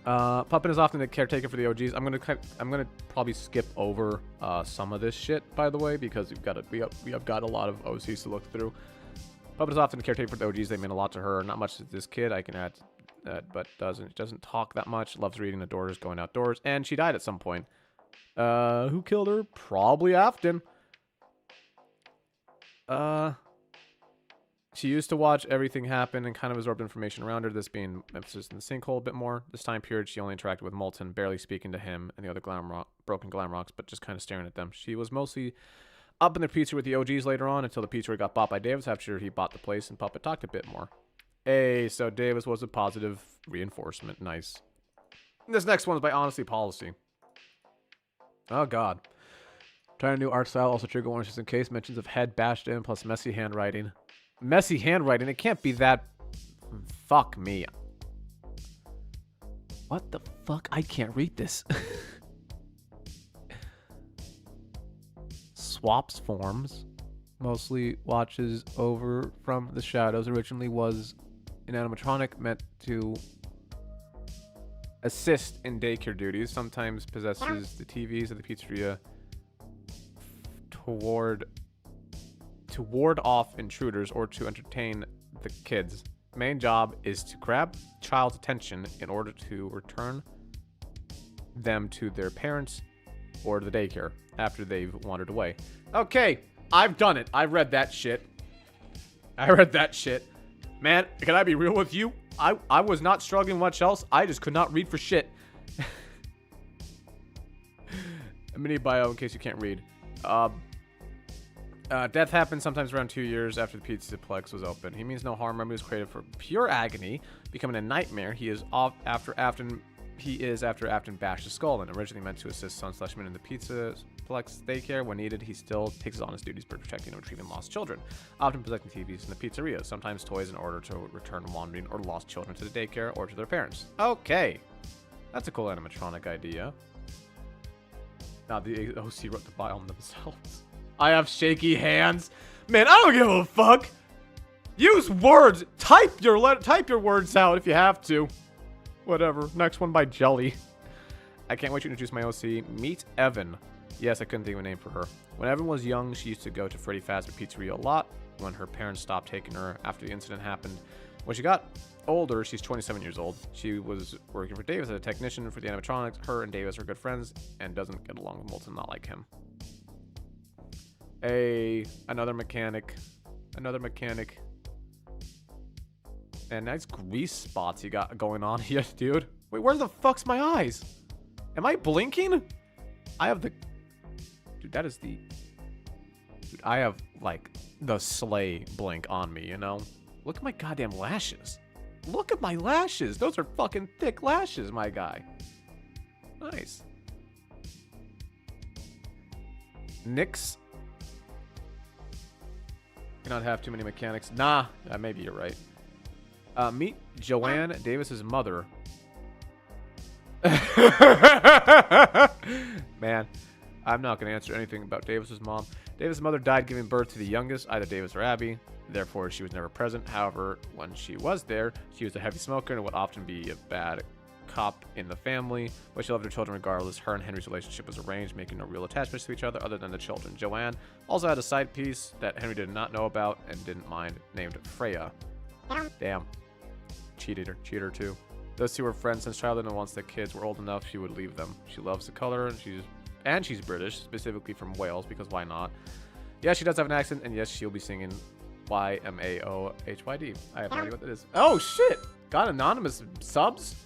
[SPEAKER 1] Puppet is often the caretaker for the OGs. I'm gonna probably skip over some of this shit, by the way, because we have got a lot of OCs to look through. Puppet is often the caretaker for the OGs. They mean a lot to her. Not much to this kid. I can add that, but doesn't talk that much. Loves reading, adores going outdoors, and she died at some point. Who killed her? Probably Afton. She used to watch everything happen and kind of absorbed information around her, this being emphasis in the sinkhole a bit more. This time period, she only interacted with Molten, barely speaking to him and the other broken Glamrocks, but just kind of staring at them. She was mostly up in the pizzeria with the OGs later on until the pizzeria got bought by Davis after he bought the place and Puppet talked a bit more. Hey, so Davis was a positive reinforcement. Nice. This next one is by Honesty Policy. Oh, God. Trying a new art style, also trigger warnings just in case. Mentions of head bashed in, plus messy handwriting. Messy handwriting? It can't be that... Fuck me. What the fuck? I can't read this. Swaps forms. Mostly watches over from the shadows. Originally was an animatronic meant to assist in daycare duties. Sometimes possesses the TVs of the pizzeria to ward off intruders or to entertain the kids. Main job is to grab child's attention in order to return them to their parents or the daycare after they've wandered away. Okay, I've done it. I read that shit. Man, can I be real with you? I was not struggling much else. I just could not read for shit. A mini bio in case you can't read. Death happened sometimes around 2 years after the Pizzaplex was open. He means no harm. Remember, he was created for pure agony, becoming a nightmare. He is after Afton bashed his skull, and originally meant to assist Son/Min in the Pizzaplex daycare. When needed, he still takes his honest duties for protecting and retrieving lost children, often protecting TVs in the pizzeria, sometimes toys in order to return wandering or lost children to the daycare or to their parents. Okay, that's a cool animatronic idea. Nah, the OC wrote the biome themselves. I have shaky hands. Man, I don't give a fuck. Use words. Type your words out if you have to. Whatever. Next one by Jelly. I can't wait to introduce my OC. Meet Evan. Yes, I couldn't think of a name for her. When Evan was young, she used to go to Freddy Fazbear Pizzeria a lot. When her parents stopped taking her after the incident happened. When she got older, she's 27 years old. She was working for Davis as a technician for the animatronics. Her and Davis are good friends and doesn't get along with Molten, not like him. Another mechanic. Another mechanic. And nice grease spots you got going on here, dude. Wait, where the fuck's my eyes? Am I blinking? I have the... Dude, that is the... Dude, I have, like, the sleigh blink on me, you know? Look at my goddamn lashes. Look at my lashes. Those are fucking thick lashes, my guy. Nice. Nyx. Cannot have too many mechanics. Nah, maybe you're right. Meet Joanne, Davis's mother. Man, I'm not going to answer anything about Davis's mom. Davis's mother died giving birth to the youngest, either Davis or Abby. Therefore, she was never present. However, when she was there, she was a heavy smoker and would often be a bad cop in the family, but she loved her children regardless. Her and Henry's relationship was arranged, making no real attachments to each other other than the children. Joanne also had a side piece that Henry did not know about and didn't mind, named Freya. Damn. Cheater too. Those two were friends since childhood, and once the kids were old enough, she would leave them. She loves the color, and she's British, specifically from Wales, because why not? Yeah, she does have an accent, and yes, she'll be singing YMAOHYD. I have no idea what that is. Oh, shit! Got anonymous subs?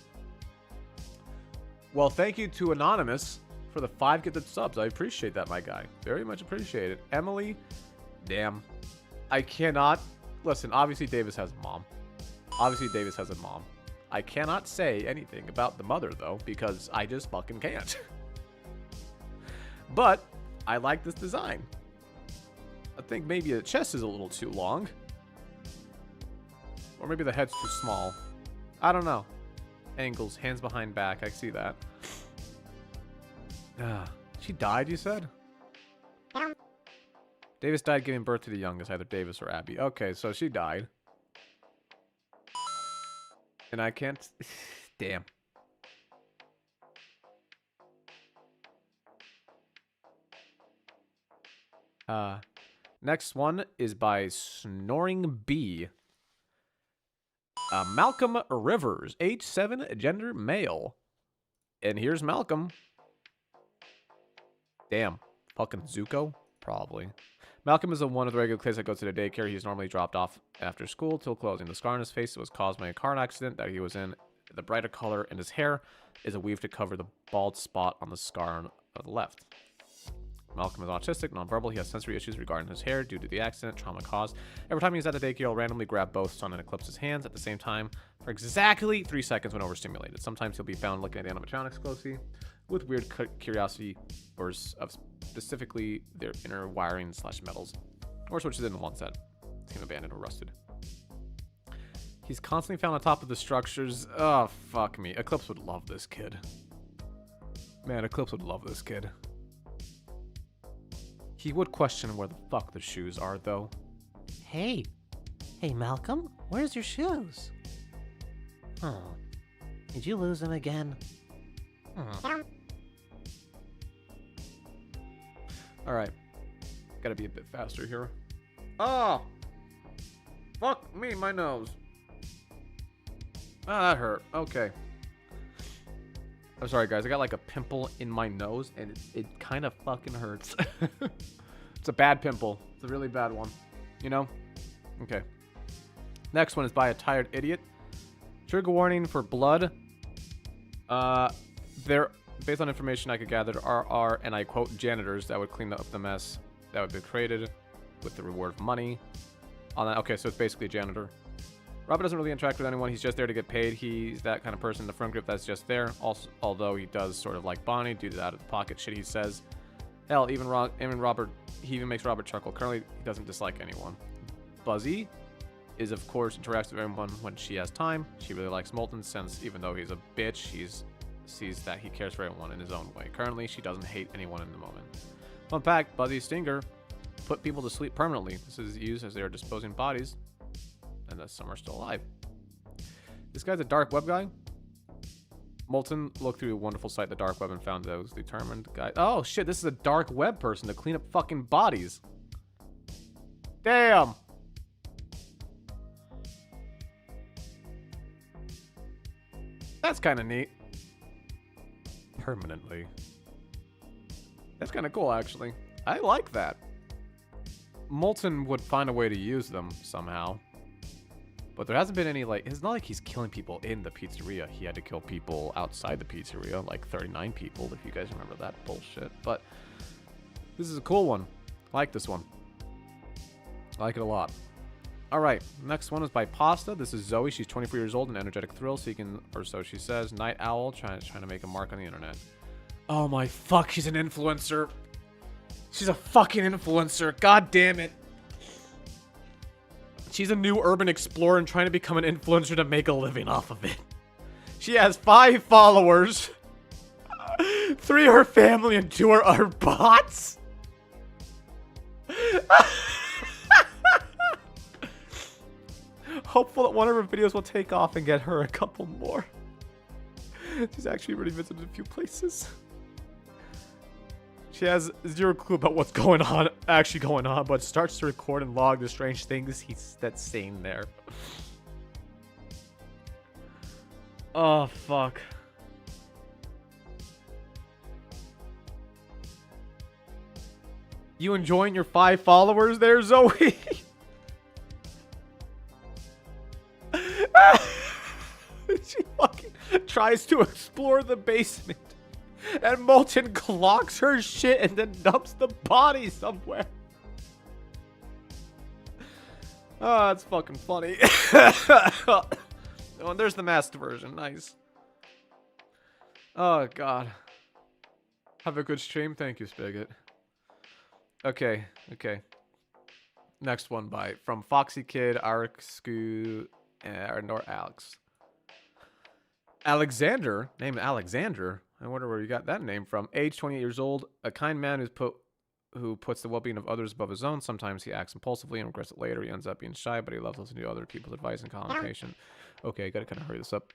[SPEAKER 1] Well, thank you to Anonymous for the 5 gifted subs. I appreciate that, my guy. Very much appreciated. Emily, damn. I cannot... Listen, obviously Davis has a mom. Obviously Davis has a mom. I cannot say anything about the mother, though, because I just fucking can't. But I like this design. I think maybe the chest is a little too long. Or maybe the head's too small. I don't know. Angles, hands behind back. I see that. She died, you said? Davis died giving birth to the youngest, either Davis or Abby. Okay, so she died. And I can't... Damn. Next one is by Snoring Bee. Malcolm Rivers, age 7, gender male. And here's Malcolm. Damn. Fucking Zuko? Probably. Malcolm is one of the regular kids that goes to the daycare. He's normally dropped off after school till closing. The scar on his face was caused by a car accident that he was in. The brighter color in his hair is a weave to cover the bald spot on the scar on the left. Malcolm is autistic, nonverbal. He has sensory issues regarding his hair due to the accident, trauma caused. Every time he's at the daycare, he'll randomly grab both Sun and Eclipse's hands at the same time for exactly 3 seconds when overstimulated. Sometimes he'll be found looking at the animatronics closely with weird curiosity or of specifically their inner wiring / metals, or switches in one set. Seem abandoned or rusted. He's constantly found on top of the structures. Oh, fuck me. Eclipse would love this kid. Man, Eclipse would love this kid. He would question where the fuck the shoes are, though.
[SPEAKER 2] Hey, Malcolm, where's your shoes? Oh, did you lose them again?
[SPEAKER 1] Alright. Gotta be a bit faster here. Oh! Fuck me, my nose. Ah, that hurt. Okay. I'm sorry, guys. I got like a pimple in my nose, and it kind of fucking hurts. It's a bad pimple. It's a really bad one. You know? Okay. Next one is by a tired idiot. Trigger warning for blood. There, based on information I could gather, there are, and I quote, janitors that would clean up the mess that would be created with the reward of money. On that, okay, so it's basically a janitor. Robert doesn't really interact with anyone. He's just there to get paid. He's that kind of person in the front group that's just there. Also, although he does sort of like Bonnie due to the out-of-the-pocket shit he says. Hell, even Robert, he even makes Robert chuckle. Currently, he doesn't dislike anyone. Buzzy is, of course, interacts with everyone when she has time. She really likes Molten since even though he's a bitch, he's sees that he cares for everyone in his own way. Currently, she doesn't hate anyone in the moment. Fun fact, Buzzy's stinger put people to sleep permanently. This is used as they are disposing bodies, and that some are still alive. This guy's a dark web guy. Molten looked through a wonderful site, the dark web, and found those determined guys. Oh shit, this is a dark web person to clean up fucking bodies. Damn. That's kind of neat. Permanently. That's kind of cool, actually. I like that. Molten would find a way to use them somehow. But there hasn't been any, like, it's not like he's killing people in the pizzeria. He had to kill people outside the pizzeria, like 39 people, if you guys remember that bullshit. But this is a cool one. I like this one. I like it a lot. Alright, next one is by Pasta. This is Zoe. She's 24 years old and energetic thrill seeking, or so she says. Night owl, trying to make a mark on the internet. Oh my fuck, she's an influencer. She's a fucking influencer. God damn it. She's a new urban explorer and trying to become an influencer to make a living off of it. She has 5 followers. 3 are her family and 2 are bots. Hopeful that one of her videos will take off and get her a couple more. She's actually already visited a few places. She has 0 clue about what's actually going on, but starts to record and log the strange things that's saying there. Oh, fuck. You enjoying your 5 followers there, Zoe? She fucking tries to explore the basement. And Molten clocks her shit and then dumps the body somewhere. Oh, that's fucking funny. Oh, and there's the masked version. Nice. Oh, God. Have a good stream. Thank you, Spigot. Okay. Next one from Foxy Kid, Arxku, nor Alex. Alexander, named Alexander. I wonder where you got that name from. Age 28 years old, a kind man who puts the well-being of others above his own. Sometimes he acts impulsively and regrets it later. He ends up being shy, but he loves listening to other people's advice and calm and patient. Okay, gotta kind of hurry this up.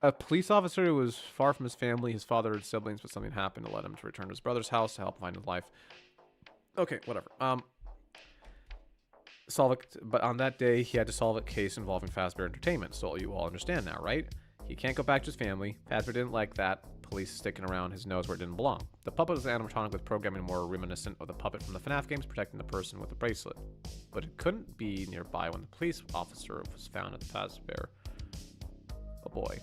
[SPEAKER 1] A police officer who was far from his family, his father and siblings, but something happened to let him to return to his brother's house to help find his life. Okay, whatever. But on that day, he had to solve a case involving Fazbear Entertainment, so you all understand now, right? He can't go back to his family. Fazbear didn't like that. Police sticking around his nose where it didn't belong. The puppet was an animatronic with programming more reminiscent of the puppet from the FNAF games, protecting the person with the bracelet. But it couldn't be nearby when the police officer was found at the Fazbear. Oh boy.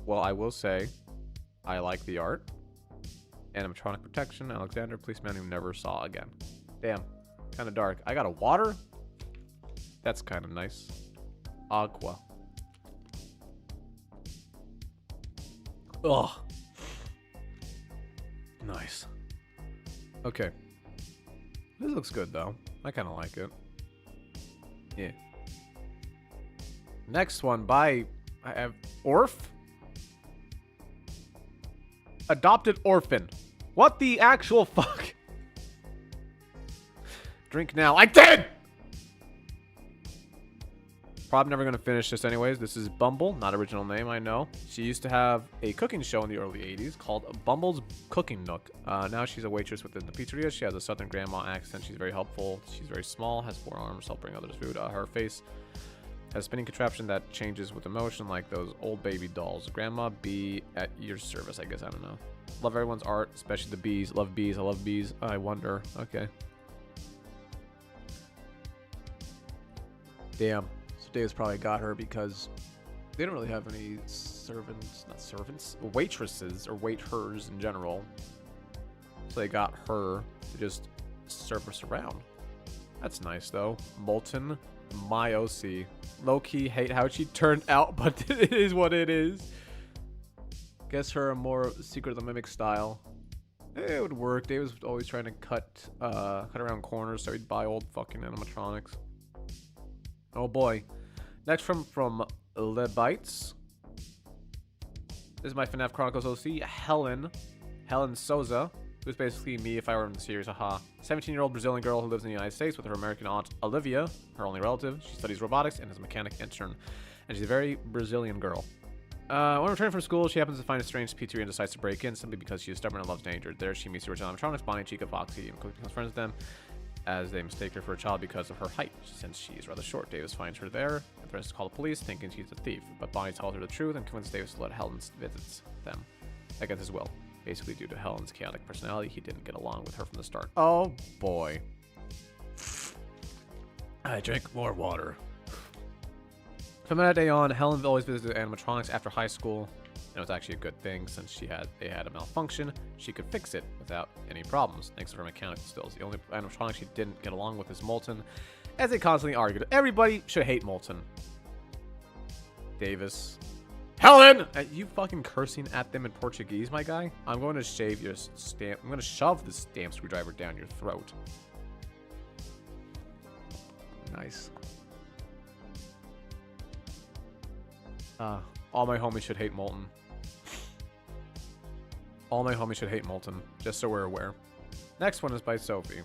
[SPEAKER 1] Well, I will say, I like the art. Animatronic protection, Alexander, policeman who never saw again. Damn. Kind of dark. I got a water? That's kind of nice. Aqua. Ugh. Nice. Okay. This looks good, though. I kind of like it. Yeah. Next one by... I have... Orf? Adopted orphan. What the actual fuck? Drink now. I did! Probably never going to finish this anyways. This is Bumble. Not original name, I know. She used to have a cooking show in the early 80s called Bumble's Cooking Nook. Now she's a waitress within the pizzeria. She has a southern grandma accent. She's very helpful. She's very small, has 4 arms, help bring others food. Her face has a spinning contraption that changes with emotion like those old baby dolls. Grandma, be at your service, I guess. I don't know. Love everyone's art, especially the bees. Love bees. I love bees. I wonder. Okay. Damn. So Dave's probably got her because they don't really have any waitresses or waiters in general. So they got her to just service around. That's nice though. Molten, my OC. Low-key hate how she turned out, but it is what it is. Guess her a more Secret of the Mimic style. It would work. Dave was always trying to cut around corners, so he'd buy old fucking animatronics. Oh boy. Next from Lebites. This is my FNAF Chronicles OC, Helen Souza, who's basically me if I were in the series, haha. 17-year-old Brazilian girl who lives in the United States with her American aunt, Olivia, her only relative. She studies robotics and is a mechanic intern. And she's a very Brazilian girl. When returning from school, she happens to find a strange pizzeria and decides to break in simply because she is stubborn and loves danger. There, she meets the original animatronics, Bonnie, Chica, Foxy, and quickly becomes friends with them as they mistake her for a child because of her height, since she is rather short. Davis finds her there and threatens to call the police, thinking she's a thief. But Bonnie tells her the truth and convinces Davis to let Helen visit them against his will. Basically, due to Helen's chaotic personality, he didn't get along with her from the start. Oh boy. I drink more water. From that day on, Helen always visited animatronics after high school, and it was actually a good thing since they had a malfunction. She could fix it without any problems, thanks to her mechanical skills. The only animatronic she didn't get along with is Molten, as they constantly argued. Everybody should hate Molten. Davis. Helen! Are you fucking cursing at them in Portuguese, my guy? I'm going to shave your stamp. I'm going to shove this stamp screwdriver down your throat. Nice. All my homies should hate Molten. All my homies should hate Molten, just so we're aware. Next one is by Sophie.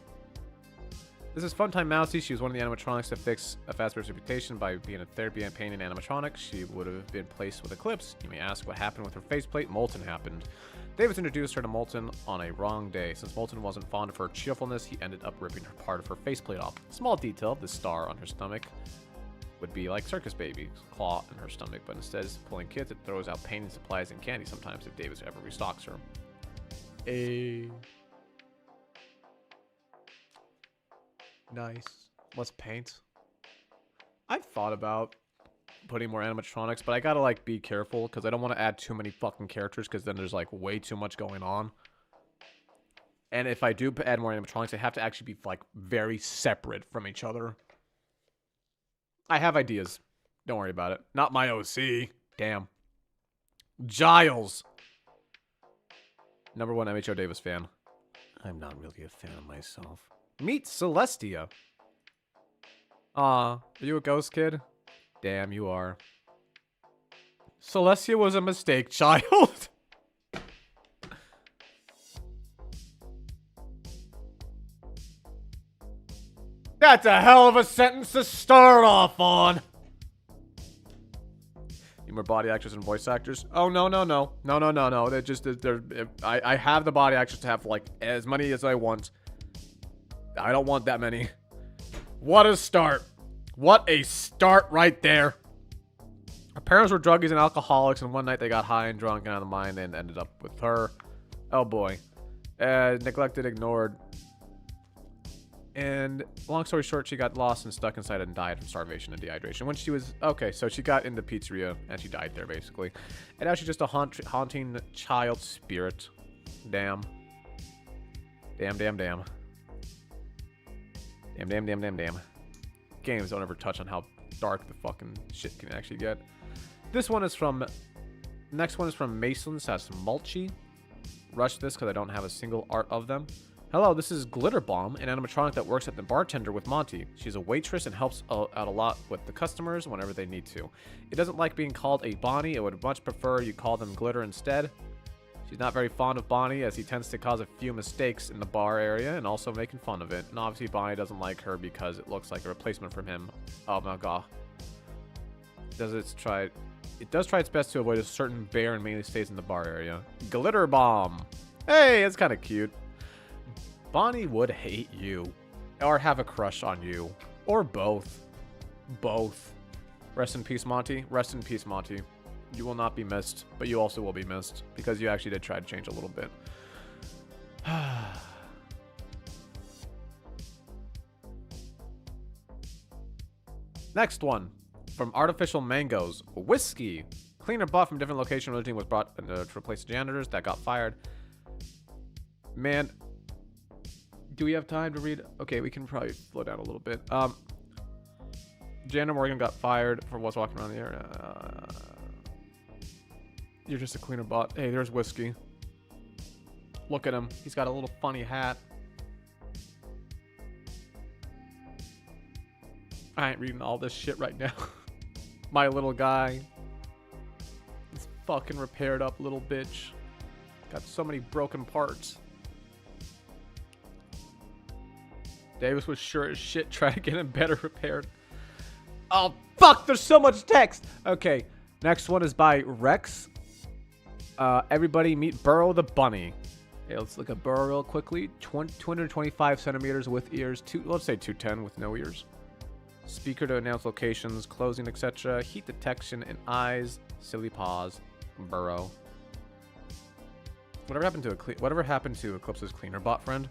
[SPEAKER 1] This is Funtime Mousy. She was one of the animatronics to fix a Fazbear's reputation by being a therapy and pain in animatronic. She would have been placed with Eclipse. You may ask what happened with her faceplate. Molten happened. Davis introduced her to Molten on a wrong day. Since Molten wasn't fond of her cheerfulness, he ended up ripping her part of her faceplate off. Small detail, the star on her stomach would be like Circus Baby's claw in her stomach, but instead of pulling kids, it throws out painting supplies and candy sometimes if Davis ever restocks her. Nice. What's paint? I've thought about putting more animatronics, but I gotta like be careful because I don't want to add too many fucking characters because then there's like way too much going on. And if I do add more animatronics, they have to actually be like very separate from each other. I have ideas. Don't worry about it. Not my OC. Damn. Giles. #1 MHO Davis fan. I'm not really a fan of myself. Meet Celestia. Aw, are you a ghost kid? Damn, you are. Celestia was a mistake, child. That's a hell of a sentence to start off on. Need more body actors and voice actors? Oh, no. I have the body actors to have like as many as I want. I don't want that many. What a start. What a start right there. Her parents were druggies and alcoholics, and one night they got high and drunk and out of mind and ended up with her. Oh boy. Neglected, ignored. And long story short, she got lost and stuck inside and died from starvation and dehydration. When she was... Okay, so she got in the pizzeria and she died there, basically. And now she's just a haunting child spirit. Damn. Damn. Games don't ever touch on how dark the fucking shit can actually get. This one is from... Next one is from Mason Says Mulchy. Rush this because I don't have a single art of them. Hello, this is Glitter Bomb, an animatronic that works at the bartender with Monty. She's a waitress and helps out a lot with the customers whenever they need to. It doesn't like being called a Bonnie. It would much prefer you call them Glitter instead. She's not very fond of Bonnie as he tends to cause a few mistakes in the bar area and also making fun of it. And obviously Bonnie doesn't like her because it looks like a replacement from him. Oh my god. It does try its best to avoid a certain bear and mainly stays in the bar area. Glitter Bomb. Hey, it's kind of cute. Bonnie would hate you. Or have a crush on you. Or both. Both. Rest in peace, Monty. Rest in peace, Monty. You will not be missed, but you also will be missed. Because you actually did try to change a little bit. Next one. From Artificial Mangoes. Whiskey. Cleaner bought from different location originally was brought to replace the janitors that got fired. Man... Do we have time to read? Okay, we can probably slow down a little bit. Janitor Morgan got fired for what's walking around the area. You're just a cleaner bot. Hey, there's Whiskey. Look at him. He's got a little funny hat. I ain't reading all this shit right now. My little guy. This fucking repaired up little bitch. Got so many broken parts. Davis was sure as shit trying to get him better repaired. Oh, fuck! There's so much text! Okay, next one is by Rex. Everybody meet Burrow the Bunny. Okay, let's look at Burrow real quickly. 225 centimeters with ears. Let's say 210 with no ears. Speaker to announce locations, closing, etc. Heat detection and eyes. Silly paws. Burrow. Whatever happened to Eclipse's cleaner bot friend?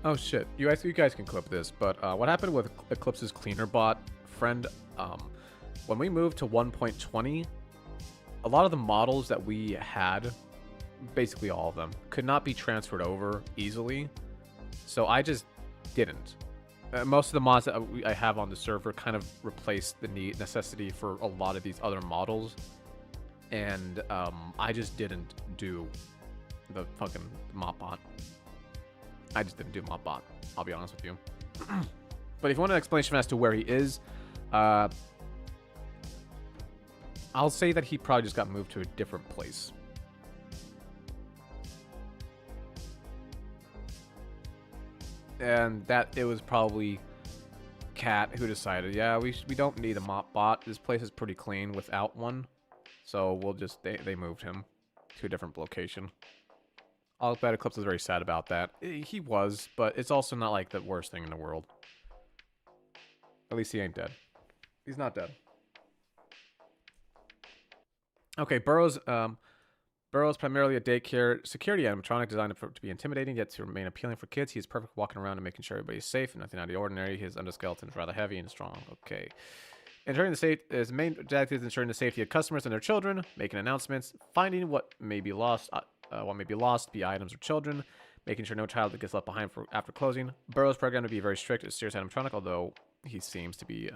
[SPEAKER 1] Oh shit, you guys can clip this, but what happened with Eclipse's cleaner bot friend, when we moved to 1.20, a lot of the models that we had, basically all of them, could not be transferred over easily, so I just didn't. Most of the mods that I have on the server kind of replaced the necessity for a lot of these other models, and I just didn't do the fucking mod bot. I just didn't do mod bot, I'll be honest with you. But if you want an explanation as to where he is, I'll say that he probably just got moved to a different place. And that it was probably Cat who decided, yeah, we don't need a mod bot. This place is pretty clean without one. So we'll just, they moved him to a different location. I'll bet Eclipse is very sad about that. He was, but it's also not like the worst thing in the world. At least he ain't dead. He's not dead. Okay, Burrow's primarily a daycare security animatronic designed to be intimidating, yet to remain appealing for kids. He's perfect walking around and making sure everybody's safe and nothing out of the ordinary. His underskeleton is rather heavy and strong. Okay. His main objective is ensuring the safety of customers and their children, making announcements, finding what may be lost, be items or children, making sure no child gets left behind after closing. Burrow's programmed to be very strict as serious animatronic, although he seems to be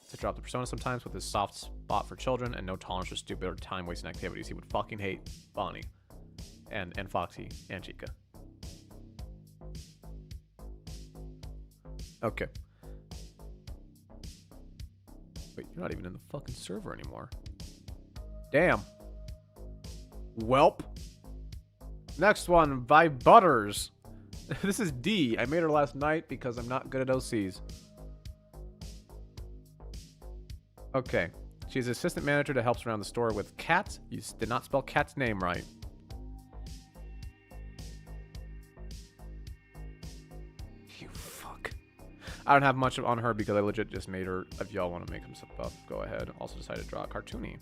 [SPEAKER 1] to drop the persona sometimes with his soft spot for children and no tolerance for stupid or time-wasting activities. He would fucking hate Bonnie and Foxy and Chica. Okay. Wait, you're not even in the fucking server anymore. Damn. Welp. Next one by Butters. This is D. I made her last night because I'm not good at OCs. Okay. She's assistant manager that helps around the store with Cat. You did not spell Cat's name right. You fuck. I don't have much on her because I legit just made her. If y'all want to make him some buff, go ahead. Also decided to draw a cartoony.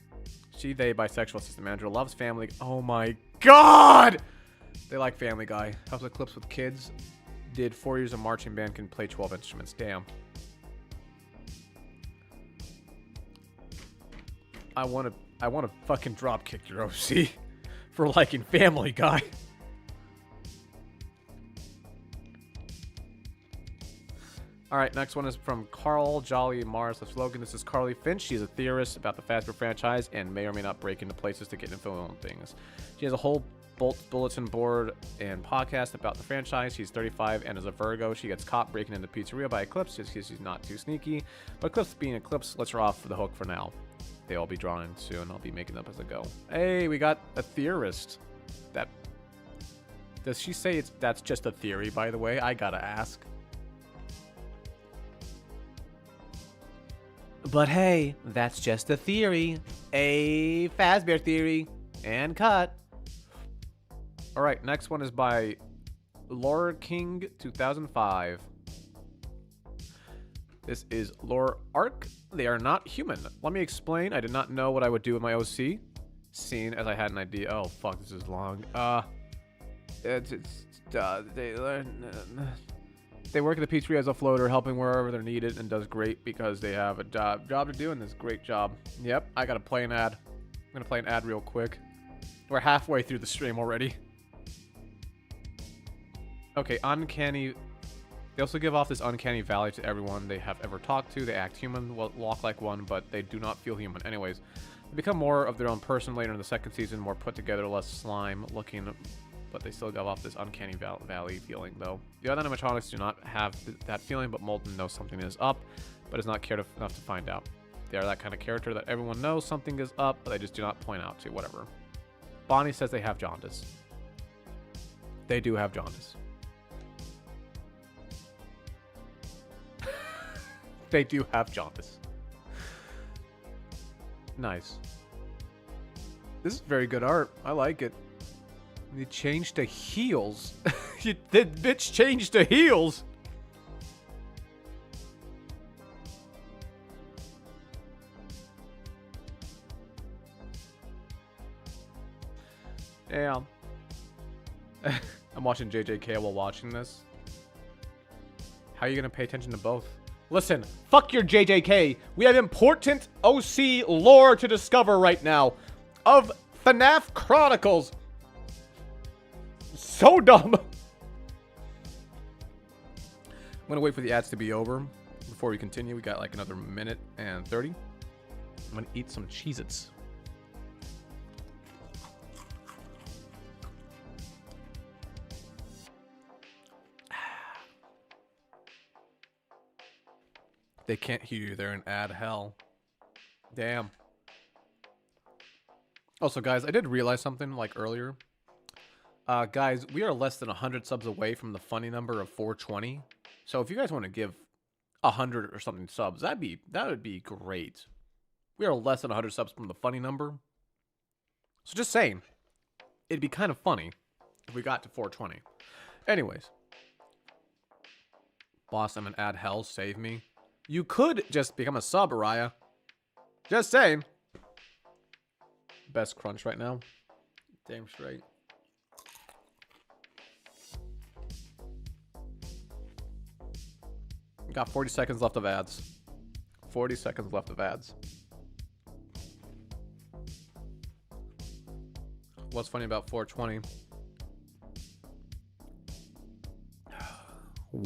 [SPEAKER 1] She, they, bisexual assistant manager, loves family. Oh my god! They like Family Guy. Helps Eclipse with kids. Did 4 years of marching band, can play 12 instruments. Damn. I want to fucking drop kick your OC for liking Family Guy. All right, next one is from Carl Jolly Mars. The slogan, this is Carly Finch. She's a theorist about the Fazbear franchise and may or may not break into places to get info on things. She has a whole bulletin board and podcast about the franchise. She's 35 and is a Virgo. She gets caught breaking into pizzeria by Eclipse just because she's not too sneaky. But Eclipse being Eclipse lets her off the hook for now. They'll be drawing soon. I'll be making them as I go. Hey, we got a theorist. That does she say that's just a theory, by the way? I gotta ask. But hey, that's just a theory. A Fazbear theory. And cut. Alright, next one is by Laura King 2005. This is Lore Arc. They are not human. Let me explain. I did not know what I would do with my OC. Seeing as I had an idea. Oh, fuck, this is long. They work at the pizzeria as a floater, helping wherever they're needed, and does great because they have a job to do, and this great job. Yep, I gotta play an ad. I'm gonna play an ad real quick. We're halfway through the stream already. Okay, uncanny. They also give off this uncanny valley to everyone they have ever talked to. They act human, walk like one, but they do not feel human. Anyways, they become more of their own person later in the second season, more put together, less slime looking, but they still give off this uncanny valley feeling, though. The other animatronics do not have that feeling, but Molten knows something is up, but is not cared enough to find out. They are that kind of character that everyone knows something is up, but they just do not point out to. Whatever. Bonnie says they have jaundice. They do have jaundice. They do have jaundice. Nice. This is very good art. I like it. You changed to heels. The bitch changed to heels. Damn. I'm watching JJK while watching this. How are you gonna pay attention to both? Listen, fuck your JJK. We have important OC lore to discover right now of FNAF Chronicles. So dumb. I'm gonna wait for the ads to be over before we continue. We got like another minute and 30. I'm gonna eat some Cheez-Its. They can't hear you. They're in ad hell. Damn. Also, guys, I did realize something like earlier. Guys, we are less than 100 subs away from the funny number of 420. So if you guys want to give 100 or something subs, that would be great. We are less than 100 subs from the funny number. So just saying, it'd be kind of funny if we got to 420. Anyways. Boss, I'm in ad hell. Save me. You could just become a sub, Araya. Just saying. Best crunch right now. Damn straight. Got 40 seconds left of ads. 40 seconds left of ads. What's funny about 420?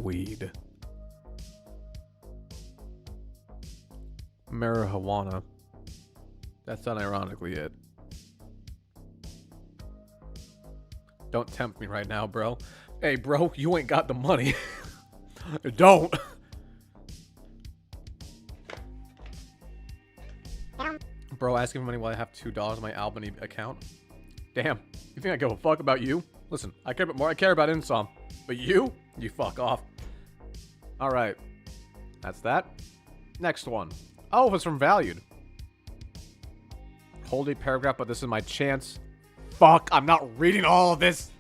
[SPEAKER 1] Weed. Marijuana. That's unironically it. Don't tempt me right now, bro. Hey, bro, you ain't got the money. Don't. Bro, asking for money while I have $2 on my Albany account. Damn. You think I give a fuck about you? Listen, I care about more. I care about Insom. But you fuck off. All right. That's that. Next one. Oh, it's from Valued. Hold a paragraph, but this is my chance. Fuck, I'm not reading all of this.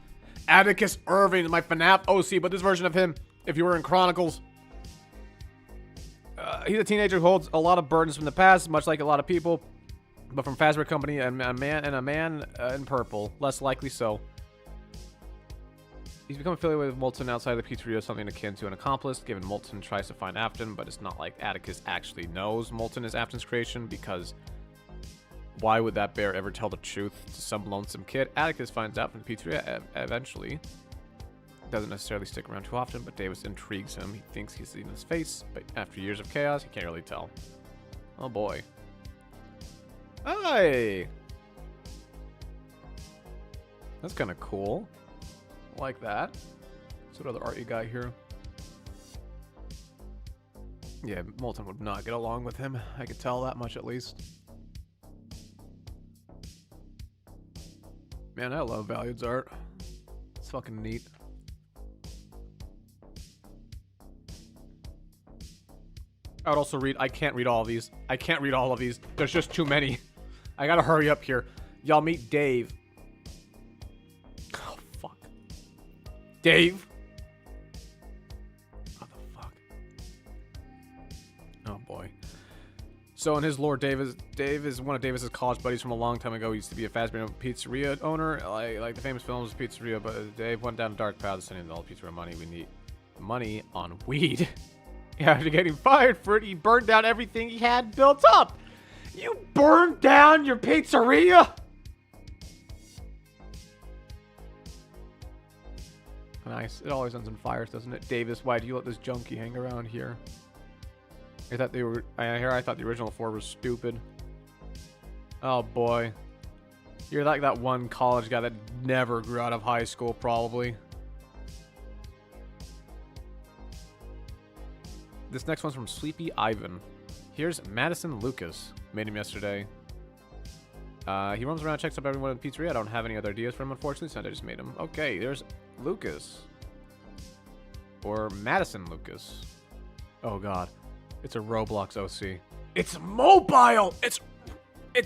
[SPEAKER 1] Atticus Irving is my FNAF OC, but this version of him, if you were in Chronicles. He's a teenager who holds a lot of burdens from the past, much like a lot of people. But from Fazbear Company, and a man in purple. Less likely so. He's become affiliated with Moulton outside of the pizzeria, something akin to an accomplice, given Moulton tries to find Afton, but it's not like Atticus actually knows Moulton is Afton's creation, because why would that bear ever tell the truth to some lonesome kid? Atticus finds out from the pizzeria eventually. Doesn't necessarily stick around too often, but Davis intrigues him. He thinks he's seen his face, but after years of chaos, he can't really tell. Oh boy. Hi! That's kind of cool. I like that. So what other art you got here? Yeah, Moulton would not get along with him. I could tell that much at least. Man, I love Valued's art. It's fucking neat. I would also read. I can't read all of these. I can't read all of these. There's just too many. I gotta hurry up here. Y'all meet Dave. Oh, fuck. Dave? What the fuck? Oh, boy. So in his lore, Dave is one of Davis's college buddies from a long time ago. He used to be a Fazbear pizzeria owner, like the famous films Pizzeria, but Dave went down a dark path, sending all the pizzeria money. We need money on weed. After getting fired for it, he burned down everything he had built up. You burned down your pizzeria? Nice. It always ends in fires, doesn't it? Davis, why do you let this junkie hang around here? I thought I thought the original 4 was stupid. Oh boy. You're like that one college guy that never grew out of high school, probably. This next one's from Sleepy Ivan. Here's Madison Lucas. Made him yesterday. He roams around, checks up everyone in the pizzeria. I don't have any other ideas for him, unfortunately, so I just made him. Okay, there's Lucas. Or Madison Lucas. Oh god. It's a Roblox OC. It's mobile! It's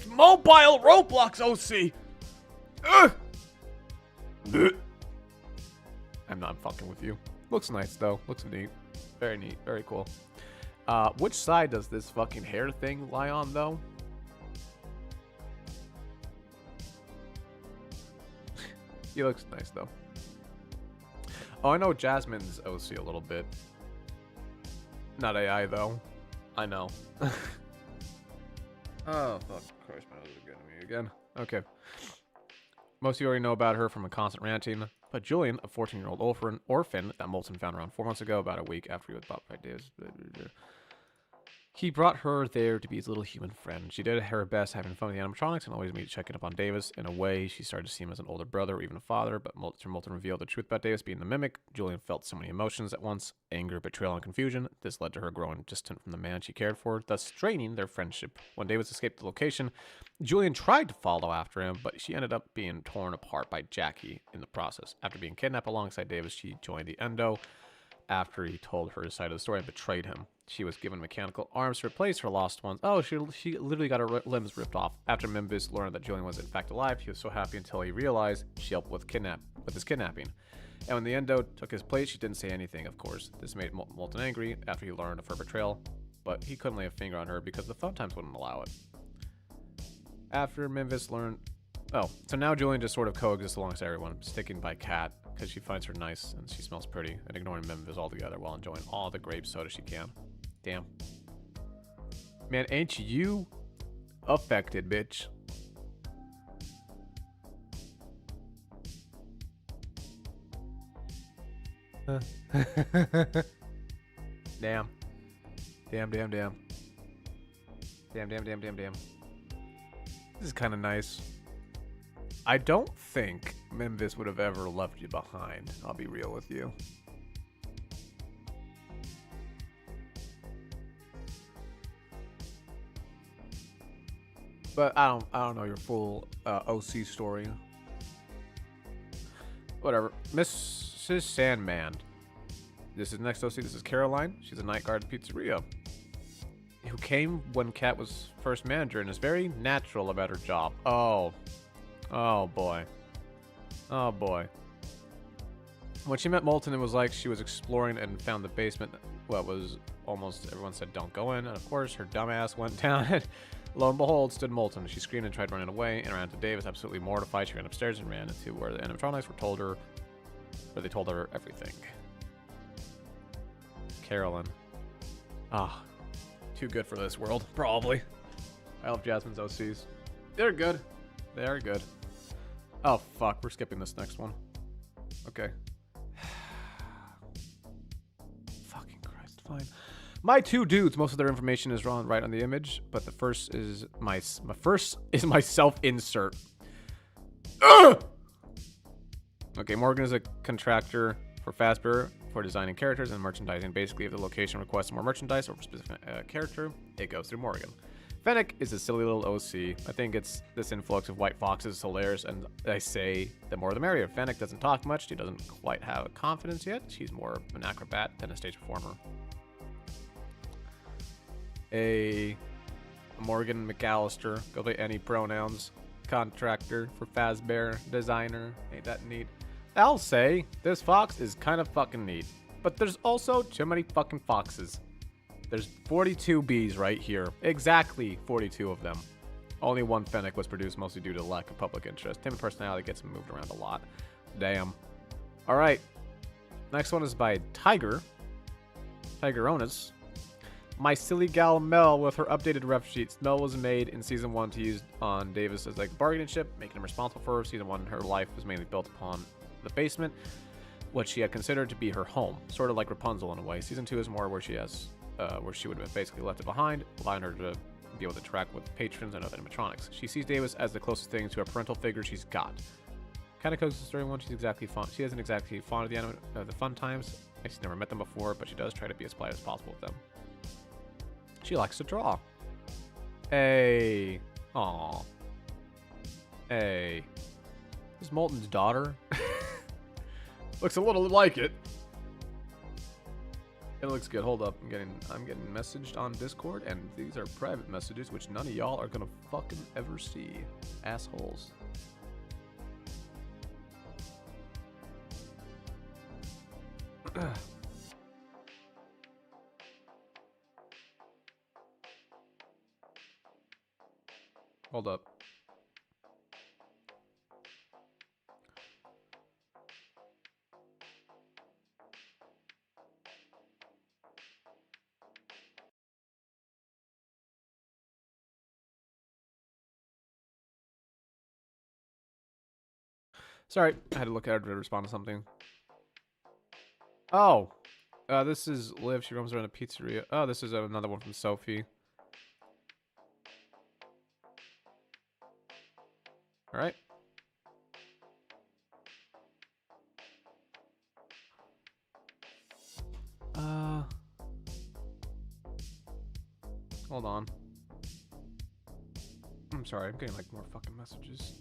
[SPEAKER 1] mobile Roblox OC! Ugh! I'm not fucking with you. Looks nice though. Looks neat. Very neat. Very cool. Which side does this fucking hair thing lie on though? He looks nice though. Oh, I know Jasmine's OC a little bit. Not AI though. I know. Oh, fuck. Christ, my nose is getting me again. Okay. Most of you already know about her from a constant ranting, but Julian, a 14-year-old orphan that Moulton found around 4 months ago, about a week after he was bought by Davis. He brought her there to be his little human friend. She did her best having fun with the animatronics and always made checking up on Davis. In a way, she started to see him as an older brother or even a father, but Moulton revealed the truth about Davis being the mimic. Julian felt so many emotions at once: anger, betrayal, and confusion. This led to her growing distant from the man she cared for, thus straining their friendship. When Davis escaped the location, Julian tried to follow after him, but she ended up being torn apart by Jackie in the process. After being kidnapped alongside Davis, she joined the Endo after he told her side of the story and betrayed him. She was given mechanical arms to replace her lost ones. Oh, she literally got her limbs ripped off. After Mimbus learned that Julian was in fact alive, he was so happy until he realized she helped with his kidnapping. And when the Endo took his place, she didn't say anything, of course. This made Moulton angry after he learned of her betrayal, but he couldn't lay a finger on her because the fun times wouldn't allow it. After Mimbus learned... Oh, so now Julian just sort of coexists alongside everyone, sticking by Kat because she finds her nice and she smells pretty, and ignoring Mimbus altogether while enjoying all the grape soda she can. Damn. Man, ain't you affected, bitch. Damn. Damn. Damn. This is kind of nice. I don't think Mimbus would have ever left you behind. I'll be real with you. But I don't know your full OC story. Whatever. Mrs. Sandman. This is next OC. This is Caroline. She's a night guard at pizzeria who came when Kat was first manager and is very natural about her job. Oh boy. Oh boy. When she met Moulton, it was like she was exploring and found the basement. Well, it was almost everyone said don't go in, and of course her dumbass went down and lo and behold stood Moulton. She screamed and tried running away and ran to Davis, absolutely mortified. She ran upstairs and ran into where the animatronics they told her everything. Carolyn. Ah, too good for this world, probably. I love Jasmine's OCs. They're good. They are good. Oh fuck, we're skipping this next one. Okay. Fucking Christ, fine. My two dudes, most of their information is drawn right on the image, but the first is my self-insert. Okay, Morgan is a contractor for Fazbear for designing characters and merchandising. Basically, if the location requests more merchandise or a specific character, it goes through Morgan. Fennec is a silly little OC. I think it's this influx of white foxes is hilarious, and I say the more the merrier. Fennec doesn't talk much. She doesn't quite have confidence yet. She's more an acrobat than a stage performer. A Morgan McAllister. Go by any pronouns. Contractor for Fazbear. Designer. Ain't that neat? I'll say this fox is kind of fucking neat, but there's also too many fucking foxes. There's 42 bees right here. Exactly 42 of them. Only one Fennec was produced, mostly due to lack of public interest. Timid personality gets him moved around a lot. Damn. Alright. Next one is by Tiger. Tigeronis. My silly gal Mel with her updated ref sheets. Mel was made in Season 1 to use on Davis as like a bargaining chip, making him responsible for her. Season 1, her life was mainly built upon the basement, what she had considered to be her home. Sort of like Rapunzel in a way. Season 2 is more where she would have basically left it behind, allowing her to be able to interact with patrons and other animatronics. She sees Davis as the closest thing to a parental figure she's got. Kind of coaxes during one. She isn't exactly fond of the fun times. She's never met them before, but she does try to be as polite as possible with them. She likes to draw. Hey. Aw. Hey. This is Molten's daughter. Looks a little like it. It looks good. Hold up. I'm getting messaged on Discord, and these are private messages which none of y'all are gonna fucking ever see. Assholes. Hold up. Sorry, I had to look at her to respond to something. Oh, this is Liv. She roams around a pizzeria. Oh, this is another one from Sophie. All right. Hold on. I'm sorry, I'm getting like more fucking messages.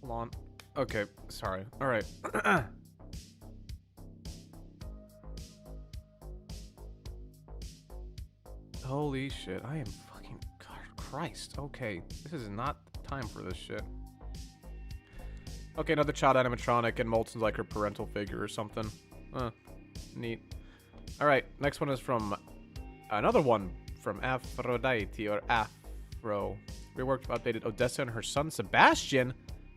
[SPEAKER 1] Hold on. Okay, sorry. All right. Holy shit, I am fucking... God, Christ. Okay, this is not the time for this shit. Okay, another child animatronic, and Molten's like her parental figure or something. Neat. Alright, next one is from... Another one from Aphrodite, or Afro. Reworked, updated Odessa and her son Sebastian.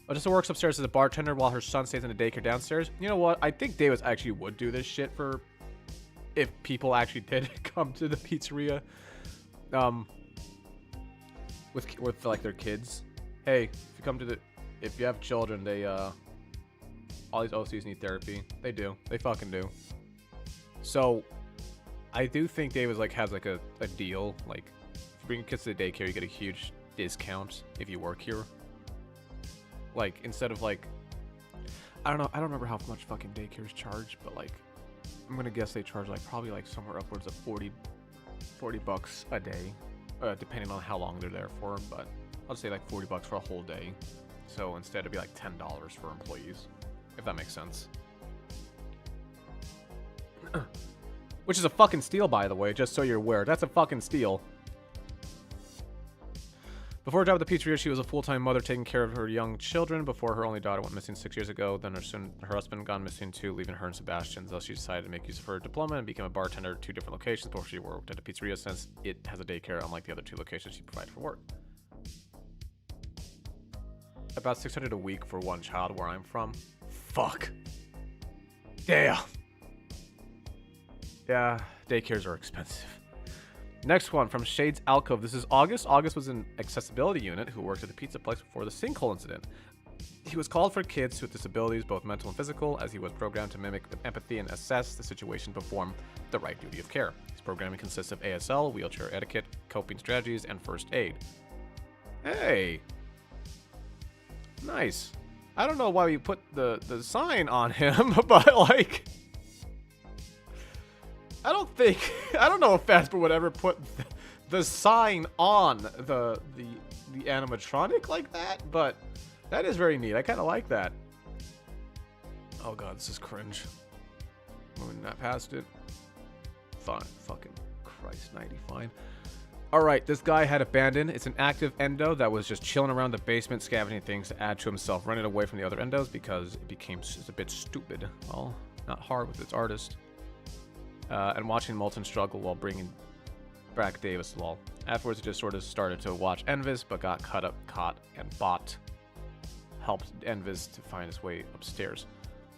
[SPEAKER 1] Odessa works upstairs as a bartender while her son stays in the daycare downstairs. You know what? I think Davis actually would do this shit for... If people actually did come to the pizzeria. With like their kids. Hey, if you come to the... If you have children, they, all these OCs need therapy. They do. They fucking do. So, I do think Davis, like, has, like, a deal. Like, if you bring your kids to the daycare, you get a huge discount if you work here. Like, instead of, like... I don't know. I don't remember how much fucking daycares charge, but, like... I'm gonna guess they charge, like, probably, like, somewhere upwards of 40 bucks a day. Depending on how long they're there for, but... I'll say, like, 40 bucks for a whole day. So instead it'd be like $10 for employees, if that makes sense. Which is a fucking steal, by the way, just so you're aware. That's a fucking steal. Before her job at the pizzeria, she was a full-time mother taking care of her young children before her only daughter went missing 6 years ago. Then her husband gone missing too, leaving her and Sebastian. Thus she decided to make use of her diploma and become a bartender at 2 different locations before she worked at a pizzeria, since it has a daycare unlike the other 2 locations she provided for work. About $600 a week for one child where I'm from. Fuck. Damn. Yeah, daycares are expensive. Next one from Shades Alcove. This is August. August was an accessibility unit who worked at the pizza place before the sinkhole incident. He was called for kids with disabilities, both mental and physical, as he was programmed to mimic empathy and assess the situation to perform the right duty of care. His programming consists of ASL, wheelchair etiquette, coping strategies, and first aid. Hey. Nice. I don't know why we put the sign on him, but like, I don't know if Fazbear would ever put the sign on the animatronic like that, but that is very neat. I kind of like that. Oh god, this is cringe. Moving that past it. Fine. Fucking Christ, 90 fine. Alright, this guy had abandoned. It's an active endo that was just chilling around the basement, scavenging things to add to himself, running away from the other endos because it became just a bit stupid. Well, not hard with its artist. And watching Molten struggle while bringing back Davis lol. Afterwards, it just sort of started to watch Envis, but got caught, and Bot helped Envis to find his way upstairs.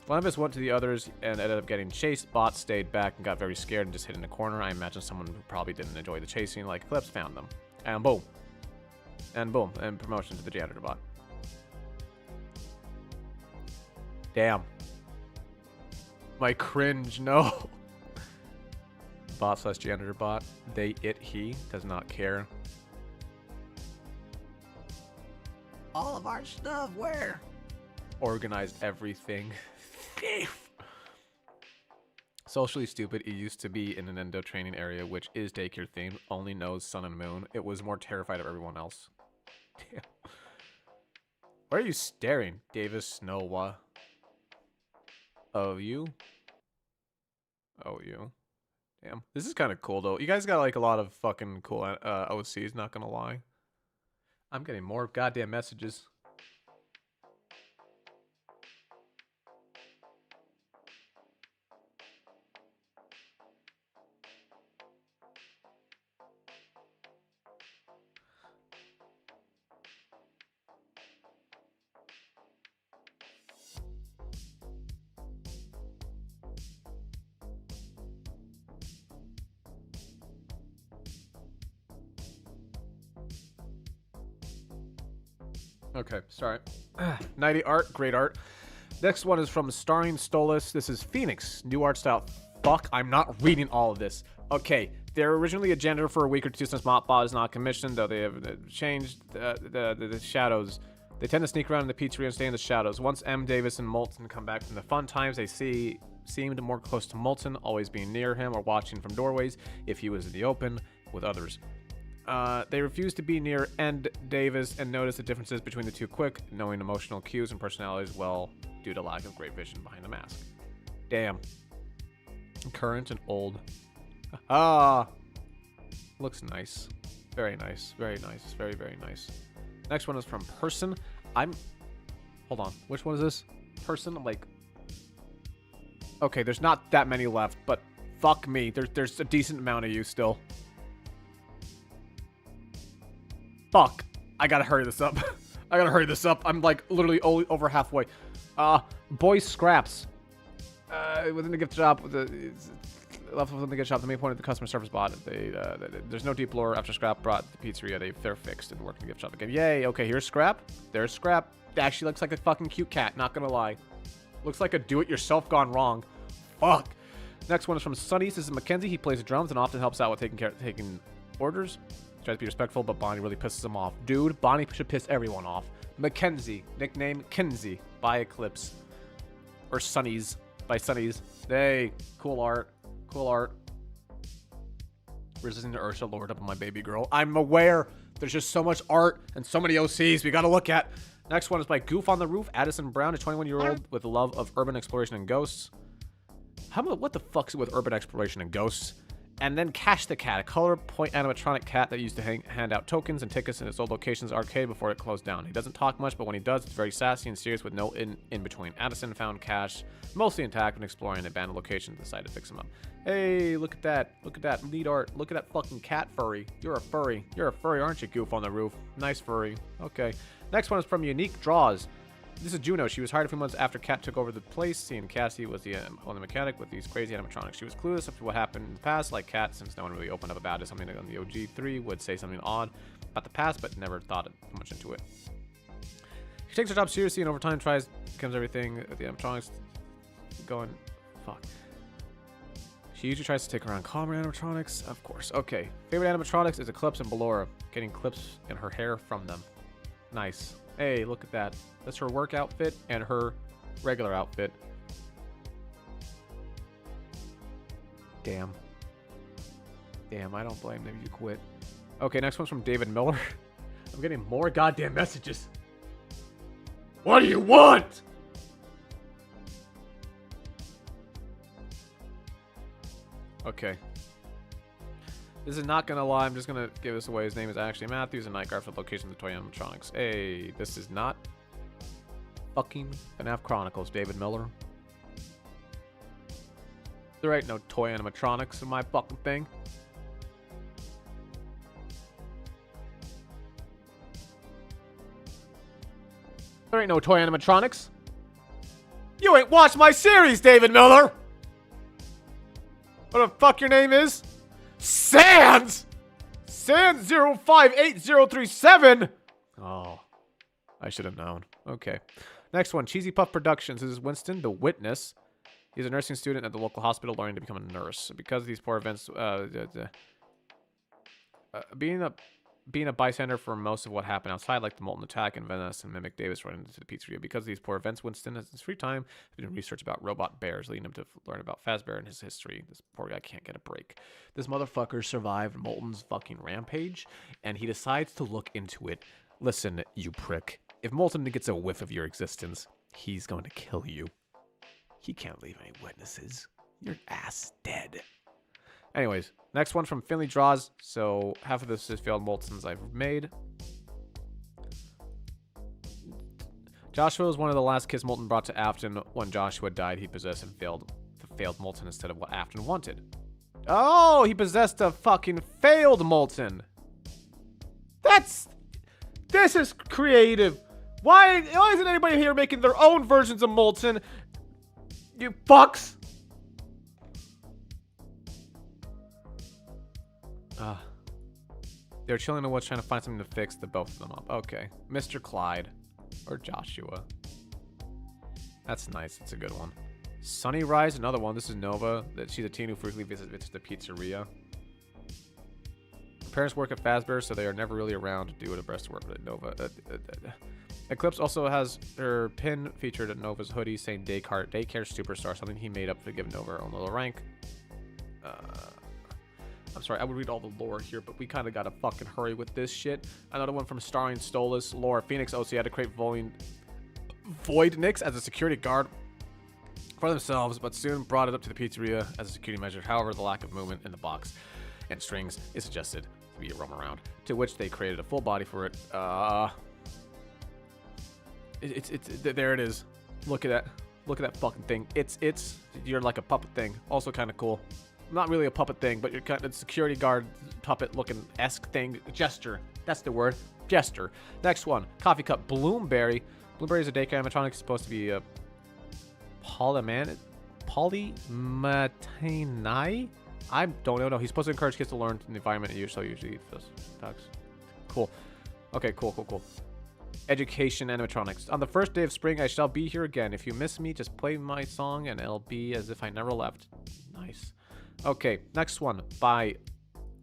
[SPEAKER 1] One of us went to the others and ended up getting chased. Bot stayed back and got very scared and just hid in a corner. I imagine someone who probably didn't enjoy the chasing, like Eclipse, found them. And boom. And boom. And promotion to the janitor bot. Damn. My cringe, no. Bot slash janitor bot. They, it, he does not care.
[SPEAKER 2] All of our stuff, where?
[SPEAKER 1] Organized everything. Socially stupid. It used to be in an endo training area, which is daycare themed. Only knows sun and moon. It was more terrified of everyone else. Damn. Why are you staring, Davis Noah? Oh, you? Oh, you? Damn. This is kind of cool, though. You guys got, like, a lot of fucking cool OCs, not gonna lie. I'm getting more goddamn messages. Okay, sorry. Nighty art, great art. Next one is from Starring Stolas. This is Phoenix, new art style. Fuck, I'm not reading all of this. Okay, they're originally a janitor for a week or two since Mopbot is not commissioned, though they have changed the shadows. They tend to sneak around in the pizzeria and stay in the shadows. Once M. Davis and Moulton come back from the fun times, they seemed more close to Moulton, always being near him or watching from doorways if he was in the open with others. They refuse to be near End Davis and notice the differences between the two quick, knowing emotional cues and personalities well due to lack of great vision behind the mask. Damn. Current and old. Ah. Looks nice. Very nice. Very nice. Very, very nice. Next one is from Person. Hold on. Which one is this? Person? Like... Okay, there's not that many left, but fuck me. There's a decent amount of you still. Fuck. I gotta hurry this up. I gotta hurry this up. I'm like literally over halfway. Boy Scraps. Within the gift shop, left within the gift shop, the main point of the customer service bot. There's no deep lore after Scrap brought the pizzeria. They're fixed and work in the gift shop again. Yay. Okay, here's Scrap. There's Scrap. It actually looks like a fucking cute cat. Not gonna lie. Looks like a do-it-yourself gone wrong. Fuck. Next one is from Sonny. This is Mackenzie. He plays drums and often helps out with taking orders. Tries to be respectful, but Bonnie really pisses him off. Dude, Bonnie should piss everyone off. Mackenzie, nickname Kinsey by Eclipse. Or Sunny's by Sunny's. Hey, cool art. Cool art. Resisting to Ursula Lord up on my baby girl. I'm aware there's just so much art and so many OCs we gotta look at. Next one is by Goof on the Roof. Addison Brown, a 21-year-old with a love of urban exploration and ghosts. What the fuck's it with urban exploration and ghosts? And then Cash the Cat, a color point animatronic cat that used to hand out tokens and tickets in its old location's arcade before it closed down. He doesn't talk much, but when he does, it's very sassy and serious with no in between. Addison found Cash mostly intact when exploring an abandoned location and decided to fix him up. Hey, look at that. Look at that. Lead art. Look at that fucking cat furry. You're a furry. You're a furry, aren't you, Goof on the Roof? Nice furry. Okay. Next one is from Unique Draws. This is Juno. She was hired a few months after Kat took over the place. Seeing Cassie was the only mechanic with these crazy animatronics. She was clueless as to what happened in the past, like Kat, since no one really opened up about it. Something on the OG3 would say something odd about the past, but never thought too much into it. She takes her job seriously and over time becomes everything. The animatronics going, fuck. She usually tries to take around calmer animatronics, of course. Okay, favorite animatronics is Eclipse and Ballora, getting clips in her hair from them. Nice. Hey, look at that. That's her work outfit and her regular outfit. Damn. Damn, I don't blame them. You quit. Okay, next one's from David Miller. I'm getting more goddamn messages. What do you want? Okay. This is not gonna lie, I'm just gonna give this away. His name is actually Matthews, and night guard for the location of the toy animatronics. Hey, this is not fucking FNAF Chronicles, David Miller. There ain't no toy animatronics in my fucking thing. There ain't no toy animatronics. You ain't watched my series, David Miller! What the fuck your name is? Sans! Sans 058037! Oh, I should have known. Okay. Next one, Cheesy Puff Productions. This is Winston, the witness. He's a nursing student at the local hospital learning to become a nurse. Because of these poor events, being a being a bystander for most of what happened outside, like the Molten attack and Venice and Mimic Davis running into the pizzeria. Because of these poor events, Winston has his free time doing research about robot bears, leading him to learn about Fazbear and his history. This poor guy can't get a break. This motherfucker survived Molten's fucking rampage, and he decides to look into it. Listen, you prick. If Molten gets a whiff of your existence, he's going to kill you. He can't leave any witnesses. Your ass dead. Anyways, next one from Finley Draws. So half of this is failed Moltons I've made. Joshua was one of the last kids Molten brought to Afton. When Joshua died, he possessed and failed Molten instead of what Afton wanted. Oh, he possessed a fucking failed Molten. This is creative. Why isn't anybody here making their own versions of Molten? You fucks. They're chilling in the woods trying to find something to fix the both of them up. Okay. Mr. Clyde. Or Joshua. That's nice. That's a good one. Sunny Rise, another one. This is Nova. She's a teen who frequently visits the pizzeria. Her parents work at Fazbear, so they are never really around to do the rest of work with Nova. Eclipse also has her pin featured at Nova's hoodie saying Daycare Superstar, something he made up to give Nova her own little rank. I'm sorry, I would read all the lore here, but we kind of got to fucking hurry with this shit. Another one from Starring Stolas. Lore. Phoenix OC had to create Void Nix as a security guard for themselves, but soon brought it up to the pizzeria as a security measure. However, the lack of movement in the box and strings is suggested to be a roam around, to which they created a full body for it. There it is. Look at that. Look at that fucking thing. You're like a puppet thing. Also kind of cool. Not really a puppet thing, but you're kind of a security guard puppet looking esque thing. Jester. That's the word. Jester. Next one. Coffee cup. Bloomberry. Bloomberry is a daycare animatronic. It's supposed to be a polymatinai? I don't know. No, he's supposed to encourage kids to learn in the environment and usually talks. Cool. Okay, cool. Education animatronics. On the first day of spring, I shall be here again. If you miss me, just play my song and it'll be as if I never left. Nice. Okay, next one by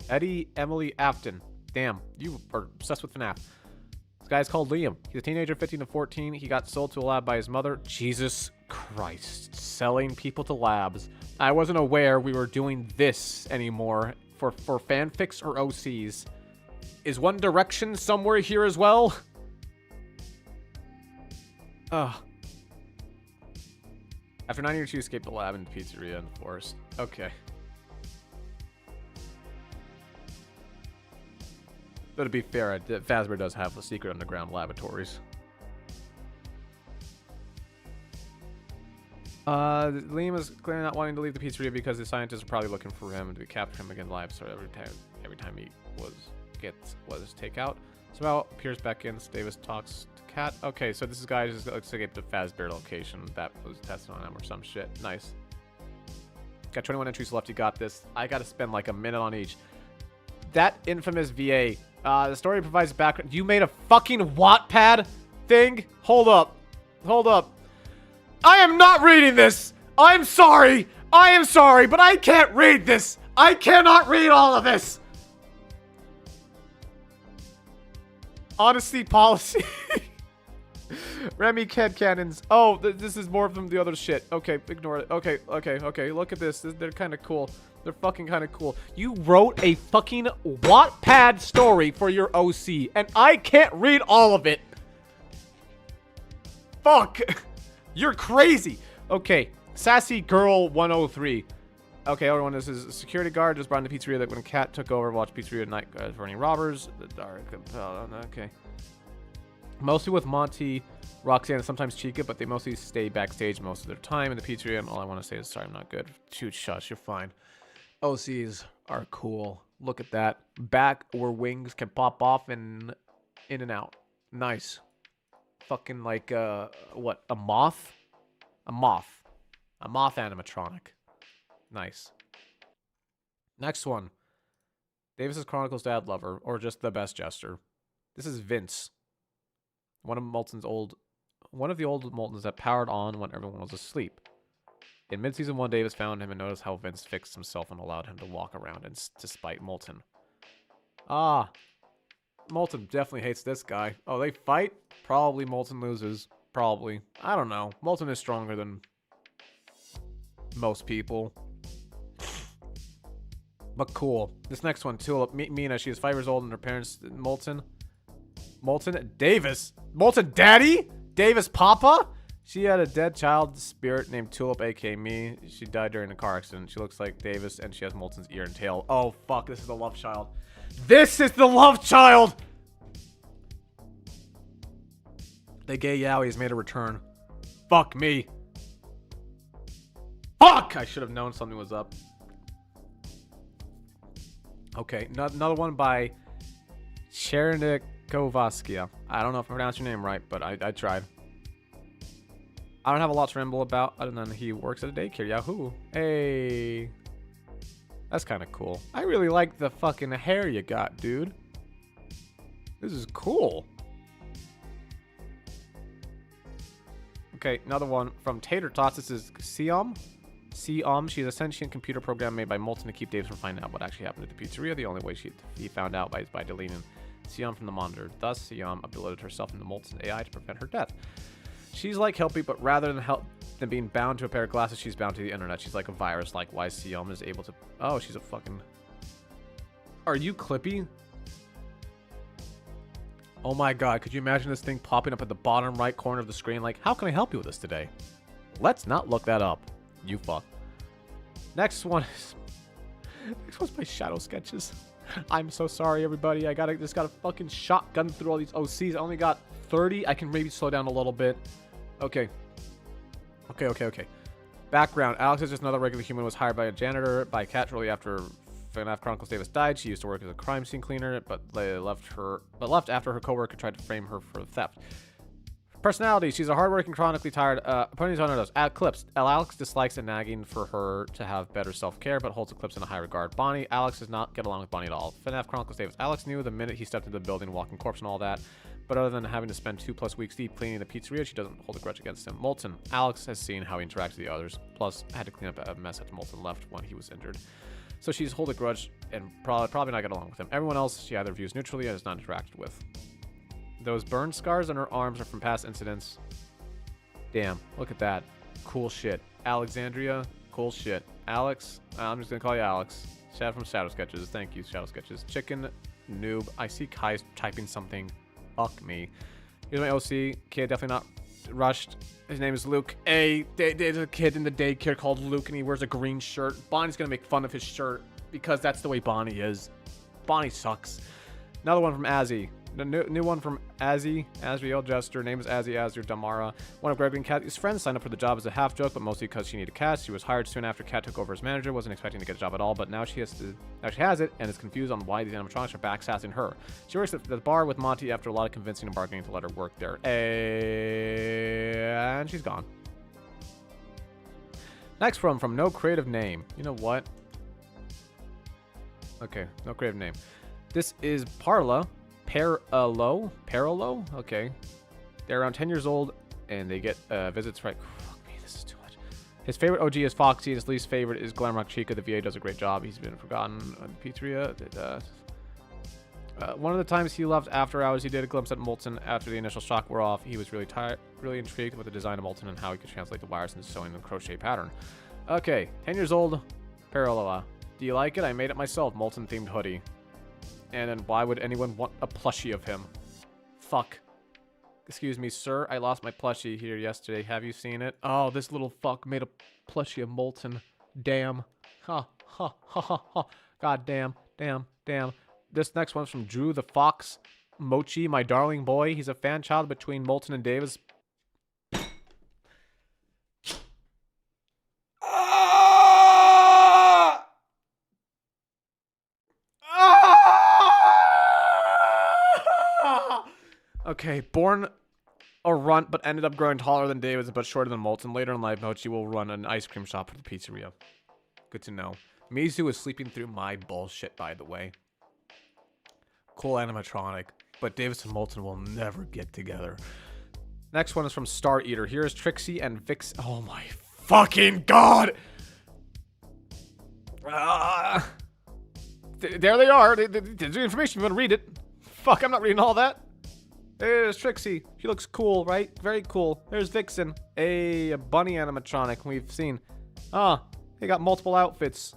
[SPEAKER 1] Eddie Emily Afton. Damn, you are obsessed with FNAF. This guy's called Liam. He's a teenager, 15 to 14. He got sold to a lab by his mother. Jesus Christ. Selling people to labs. I wasn't aware we were doing this anymore for fanfics or OCs. Is One Direction somewhere here as well? Ugh. After 9 years, you escaped the lab and the pizzeria in the forest. Okay. But to be fair, Fazbear does have the secret underground laboratories. Liam is clearly not wanting to leave the pizzeria because the scientists are probably looking for him and to capture him again live. So every time he was takeout. Somehow appears back in. Davis talks to Kat. Okay, so this guy just looks like the Fazbear location that was tested on him or some shit. Nice. Got 21 entries left. You got this. I got to spend like a minute on each. That infamous VA. The story provides background. You made a fucking Wattpad thing? Hold up. I am not reading this. I'm sorry, but I can't read this. I cannot read all of this. Honesty policy. Remy Ked Cannons. Oh, this is more from the other shit. Okay, ignore it. Okay. Look at this. They're kind of cool. They're fucking kind of cool. You wrote a fucking Wattpad story for your OC, and I can't read all of it. Fuck. You're crazy. Okay. Sassy Girl 103. Okay, everyone, this is a security guard just brought in the pizzeria that when Kat took over, watched pizzeria at night for any robbers. The dark. Okay. Mostly with Monty, Roxanne, and sometimes Chica, but they mostly stay backstage most of their time in the pizzeria, and all I want to say is sorry, I'm not good. Shoot, shush, you're fine. OCs are cool. Look at that. Back where wings can pop off and in and out. Nice. Fucking like, what? A moth? A moth. A moth animatronic. Nice. Next one. Davis's Chronicles dad lover, or just the best jester. This is Vince. One of the old Moltons that powered on when everyone was asleep. In mid-season 1, Davis found him and noticed how Vince fixed himself and allowed him to walk around despite Molten. Ah. Molten definitely hates this guy. Oh, they fight? Probably Molten loses. Probably. I don't know. Molten is stronger than most people. But cool. This next one, Tulip. Mina, she is 5 years old and her parents, Molten, Davis. Molten Daddy? Davis Papa? She had a dead child spirit named Tulip, aka me. She died during a car accident. She looks like Davis and she has Molten's ear and tail. Oh, fuck. This is the love child. This is the love child! The gay Yowie has made a return. Fuck me. Fuck! I should have known something was up. Okay, another one by Chernikovaskaya. I don't know if I pronounced your name right, but I tried. I don't have a lot to ramble about other than he works at a daycare. Yahoo! Hey! That's kind of cool. I really like the fucking hair you got, dude. This is cool. Okay, another one from Tater Tots. This is Siom. She's a sentient computer program made by Molten to keep Davis from finding out what actually happened at the pizzeria. The only way he found out is by deleting Siom from the monitor. Thus, Siom uploaded herself into Molten's AI to prevent her death. She's like Helpy, but rather than being bound to a pair of glasses, she's bound to the internet. She's like a virus. Likewise, Siom is able to... Oh, she's a fucking... Are you Clippy? Oh my god, could you imagine this thing popping up at the bottom right corner of the screen? Like, how can I help you with this today? Let's not look that up. You fuck. Next one is... Next one's by Shadow Sketches. I'm so sorry, everybody. I just got a fucking shotgun through all these OCs. I only got 30. I can maybe slow down a little bit. Okay. Okay. Background. Alex is just another regular human who was hired by a janitor by Kat shortly after FNAF Chronicles Davis died. She used to work as a crime scene cleaner, but left after her coworker tried to frame her for theft. Personality. She's a hardworking, chronically tired, opponents on her nose. Eclipse. Alex dislikes and nagging for her to have better self-care, but holds Eclipse in a high regard. Bonnie. Alex does not get along with Bonnie at all. FNAF Chronicles Davis. Alex knew the minute he stepped into the building, walking corpse and all that. But other than having to spend 2+ weeks deep cleaning the pizzeria, she doesn't hold a grudge against him. Molten. Alex has seen how he interacts with the others, plus had to clean up a mess after Molten left when he was injured. So she's hold a grudge and probably not get along with him. Everyone else she either views neutrally or has not interacted with. Those burn scars on her arms are from past incidents. Damn, look at that. Cool shit. Alexandria, cool shit. Alex, I'm just gonna call you Alex. Shout from Shadow Sketches. Thank you, Shadow Sketches. Chicken noob. I see Kai's typing something. Fuck me. Here's my OC. Kid, definitely not rushed. His name is Luke. There's a kid in the daycare called Luke, and he wears a green shirt. Bonnie's gonna make fun of his shirt because that's the way Bonnie is. Bonnie sucks. Another one from Azzy. The new one from Azriel Jester. Name is Azriel Damara. One of Gregory and Kathy's friends signed up for the job as a half joke, but mostly because she needed cast. She was hired soon after Kat took over as manager. Wasn't expecting to get a job at all, but now she has it and is confused on why these animatronics are backsassing her. She works at the bar with Monty after a lot of convincing and bargaining to let her work there. And she's gone. Next from No Creative Name. You know what? Okay, no creative name. This is Parlo. Okay. They're around 10 years old, and they get visits right... Fuck me, this is too much. His favorite OG is Foxy, and his least favorite is Glamrock Chica. The VA does a great job. He's been forgotten on the pizzeria. One of the times he left after hours, he did a glimpse at Molten. After the initial shock wore off, he was really intrigued with the design of Molten and how he could translate the wires into sewing the crochet pattern. Okay, 10 years old, Paraloa. Do you like it? I made it myself, Molten-themed hoodie. And then why would anyone want a plushie of him? Fuck. Excuse me, sir. I lost my plushie here yesterday. Have you seen it? Oh, this little fuck made a plushie of Molten. Damn. Ha, ha, ha, ha, ha. God damn, damn, damn. This next one's from Drew the Fox. Mochi, my darling boy. He's a fan child between Molten and Davis. Okay, born a runt, but ended up growing taller than Davis, but shorter than Molten. Later in life, Mochi will run an ice cream shop for the pizzeria. Good to know. Mizu is sleeping through my bullshit, by the way. Cool animatronic, but Davis and Molten will never get together. Next one is from Star Eater. Here is Trixie and Vix. Oh my fucking god! There they are. There's the information. You want to read it? fuck? I'm not reading all that. There's Trixie. She looks cool, right? Very cool. There's Vixen. A bunny animatronic we've seen. They got multiple outfits.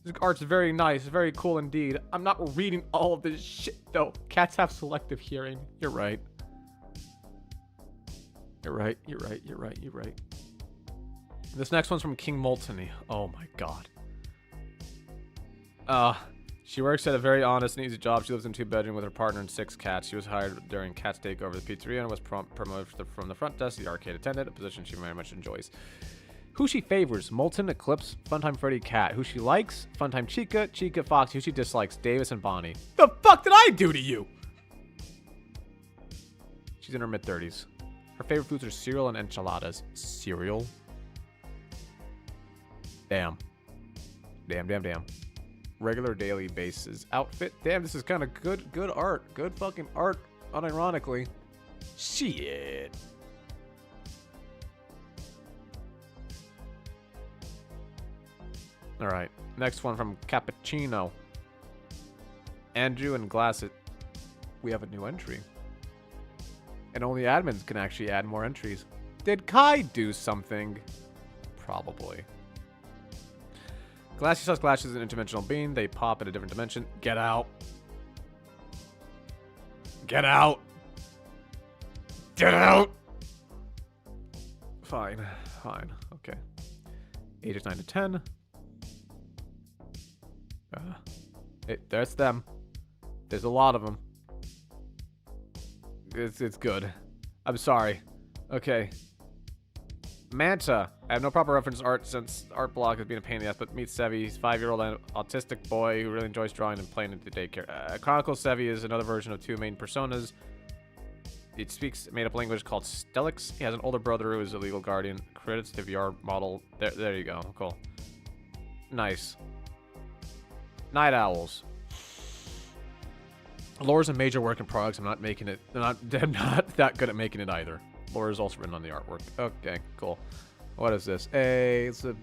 [SPEAKER 1] This art's very nice. Very cool indeed. I'm not reading all of this shit, though. Cats have selective hearing. You're right. You're right. You're right. You're right. You're right. This next one's from King Moltony. Oh my god. She works at a very honest and easy job. She lives in 2-bedroom with her partner and 6 cats. She was hired during Cat's takeover of the pizzeria and was promoted from the front desk to the arcade attendant, a position she very much enjoys. Who she favors: Molten, Eclipse, Funtime Freddy, Cat. Who she likes: Funtime Chica, Chica Fox. Who she dislikes: Davis and Bonnie. The fuck did I do to you? She's in her mid-30s. Her favorite foods are cereal and enchiladas. Cereal? Damn. Damn, damn, damn. Regular daily basis outfit. Damn, this is kind of good art. Good fucking art, unironically. Shit. All right, next one from Cappuccino. Andrew and Glassett. We have a new entry. And only admins can actually add more entries. Did Kai do something? Probably. Glassy says Glass is an interdimensional being. They pop in a different dimension. Get out. Get out. Get out. Fine. Fine. Okay. Ages 9 to 10. There's them. There's a lot of them. It's good. I'm sorry. Okay. Manta. I have no proper reference art since art block has been a pain in the ass, but meet Sevi. He's a 5-year-old autistic boy who really enjoys drawing and playing at the daycare. Chronicles Sevi is another version of 2 main personas. It speaks made-up language called Stellix. He has an older brother who is a legal guardian. Credits to VR model. There you go. Cool. Nice. Night Owls. Lore's a major work in progress. I'm not making it. I'm not that good at making it either. Lore is also written on the artwork. Okay, cool. What is this? It's a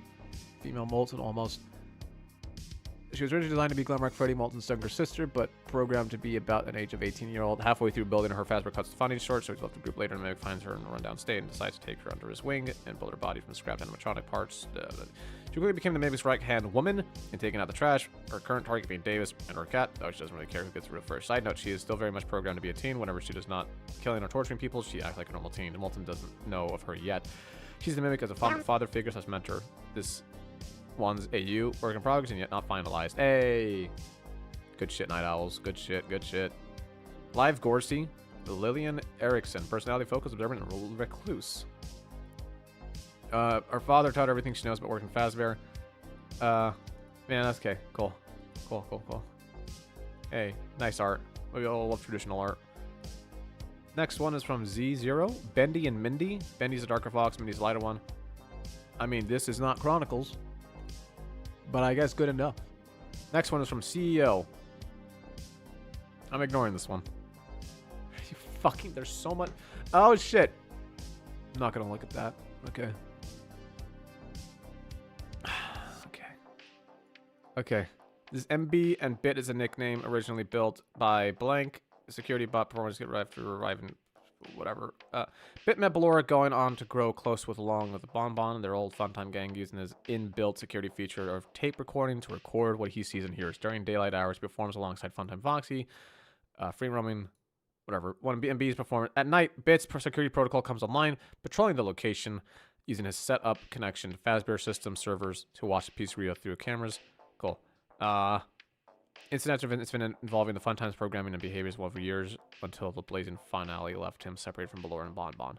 [SPEAKER 1] female Molten almost. She was originally designed to be Glamrock Freddy Molten's younger sister, but programmed to be about an age of 18-year-old. Halfway through building her, Fazbear cuts the funding short, so he's left the group later and Meg finds her in a rundown state and decides to take her under his wing and build her body from scrapped animatronic parts. She quickly became the Mavis right-hand woman and taking out the trash. Her current target being Davis and her cat, though she doesn't really care who gets through first. Side note, she is still very much programmed to be a teen. Whenever she does not killing or torturing people, she acts like a normal teen. Molten doesn't know of her yet. She's the mimic as a father figure / mentor. This one's AU, work in progress and yet not finalized. Hey! Good shit, Night Owls. Good shit, good shit. Live Gorsey, Lillian Erickson. Personality focused, observant, and recluse. Her father taught her everything she knows about working Fazbear. Man, that's okay. Cool. Cool, cool, cool. Hey, nice art. We all love traditional art. Next one is from Z0. Bendy and Mindy. Bendy's a darker fox, Mindy's a lighter one. I mean, this is not Chronicles, but I guess good enough. Next one is from CEO. I'm ignoring this one. You fucking, there's so much. Oh, shit. I'm not gonna look at that. Okay. Okay. This MB and Bit is a nickname originally built by blank. Security bot performance get revived to reviving whatever. Bit met Ballora going on to grow close with along with the Bonbon, their old Funtime gang, using his inbuilt security feature of tape recording to record what he sees and hears. During daylight hours, he performs alongside Funtime Foxy, free roaming, whatever. When MB's perform at night, Bit's security protocol comes online, patrolling the location, using his setup connection to Fazbear system servers to watch the pizzeria through cameras. Cool. Incidents involving the Funtimes programming and behaviors over years until the blazing finale left him separated from Ballora and Bonbon.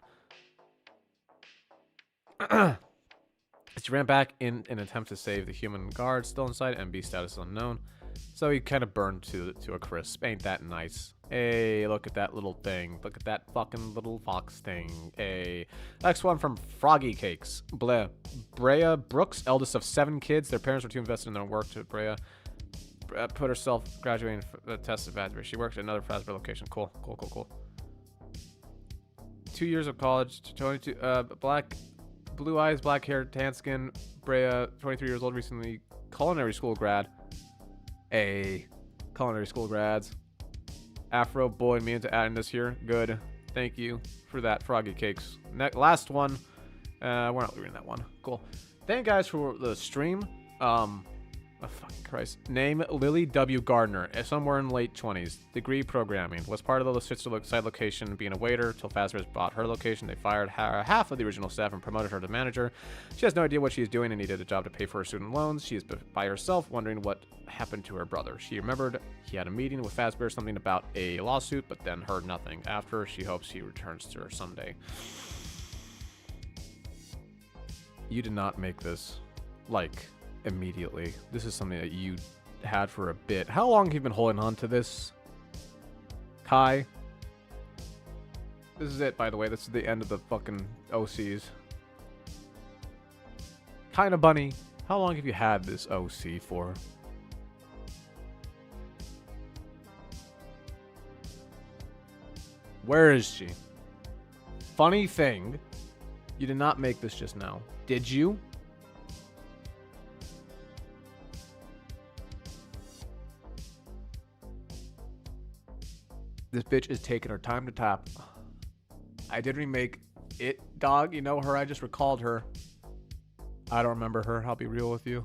[SPEAKER 1] She ran back in an attempt to save the human guard still inside. MB status unknown. So he kind of burned to a crisp. Ain't that nice? Hey, look at that little thing. Look at that fucking little fox thing. Hey. Next one from Froggy Cakes. Brea Brooks, eldest of 7 kids. Their parents were too invested in their work to Brea put herself graduating for the test of Fazbear. She worked at another Fazbear location. Cool, cool, cool, cool. 2 years of college. 22. Blue eyes, black hair, tan skin. Brea, 23 years old, recently culinary school grad. Hey, culinary school grads. Afro Boy me into adding this here. Good. Thank you for that, Froggy Cakes. Last one. We're not reading that one. Cool. Thank you guys for the stream. Oh, fucking Christ. Name Lily W. Gardner, somewhere in late 20s. Degree programming. Was part of the sister side location being a waiter till Fazbear's bought her location. They fired half of the original staff and promoted her to manager. She has no idea what she's doing and needed a job to pay for her student loans. She is by herself, wondering what happened to her brother. She remembered he had a meeting with Fazbear, something about a lawsuit, but then heard nothing. After, she hopes he returns to her someday. You did not make this, like, immediately. This is something that you had for a bit. How long have you been holding on to this, Kai? This is it, by the way. This is the end of the fucking OCs. Kinda Bunny, how long have you had this OC for? Where is she? Funny thing, you did not make this just now. Did you? This bitch is taking her time to tap. I did remake it, dog. You know her. I just recalled her. I don't remember her. I'll be real with you.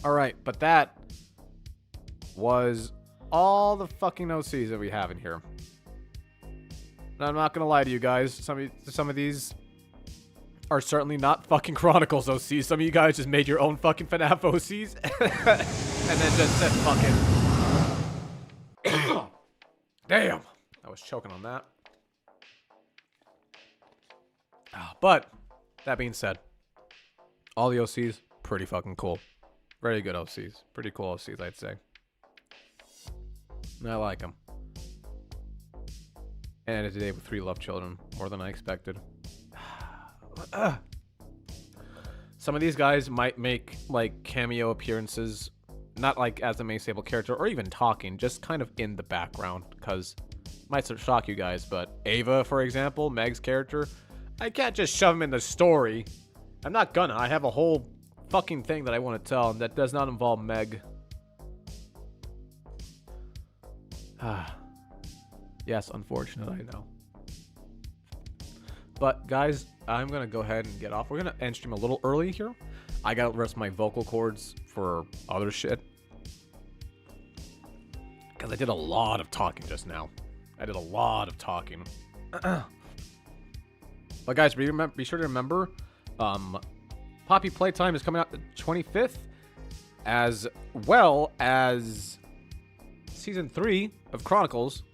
[SPEAKER 1] Alright, but that was all the fucking OCs that we have in here. And I'm not gonna lie to you guys. Some of these are certainly not fucking Chronicles OCs. Some of you guys just made your own fucking FNAF OCs. And then just said fucking... Damn! I was choking on that. But, that being said, all the OCs, pretty fucking cool. Very good OCs. Pretty cool OCs, I'd say. And I like them. And it's a day with 3 love children. More than I expected. Some of these guys might make, like, cameo appearances. Not, like, as a main stable character, or even talking. Just kind of in the background. Because, might shock you guys, but Ava, for example, Meg's character, I can't just shove him in the story. I'm not gonna. I have a whole fucking thing that I want to tell, and that does not involve Meg. Yes, unfortunate, I know. But, guys, I'm going to go ahead and get off. We're going to end stream a little early here. I got to rest my vocal cords for other shit. Because I did a lot of talking just now. I did a lot of talking. But, guys, be sure to remember, Poppy Playtime is coming out the 25th. As well as Season 3 of Chronicles.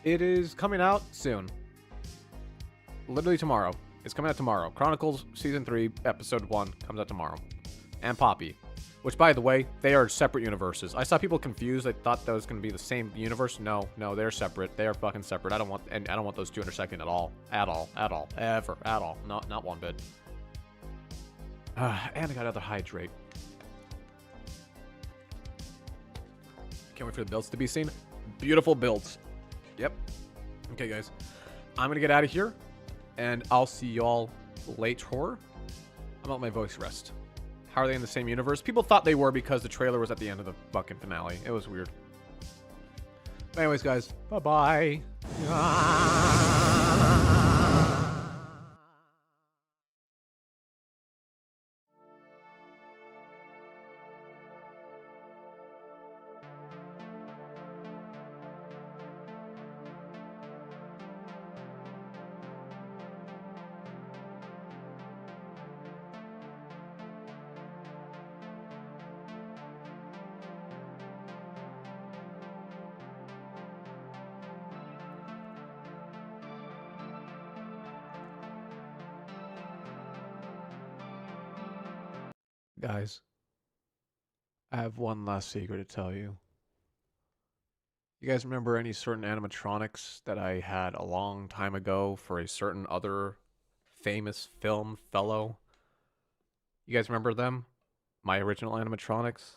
[SPEAKER 1] It is coming out soon. Literally tomorrow. It's coming out tomorrow. Chronicles Season 3, Episode 1 comes out tomorrow. And Poppy. Which, by the way, they are separate universes. I saw people confused. I thought that was going to be the same universe. No, they're separate. They are fucking separate. I don't want those two intersecting at all. At all. Ever. At all. Not one bit. And I got another hydrate. Can't wait for the builds to be seen. Beautiful builds. Yep. Okay, guys. I'm going to get out of here. And I'll see y'all later. I'm out my voice rest. How are they in the same universe? People thought they were because the trailer was at the end of the fucking finale. It was weird. But anyways, guys. Bye-bye. Guys, I have one last secret to tell you. You guys remember any certain animatronics that I had a long time ago for a certain other famous film fellow? You guys remember them? My original animatronics?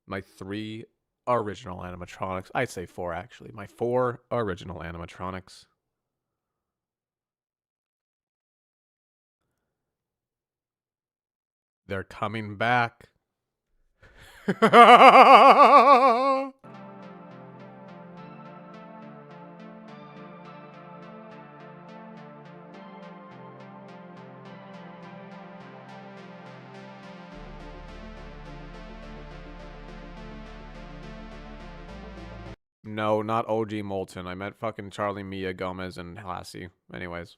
[SPEAKER 1] My 3 original animatronics. I'd say 4, actually. My 4 original animatronics. They're coming back. No, not OG Molten. I meant fucking Charlie, Mia, Gomez, and Lassie. Anyways.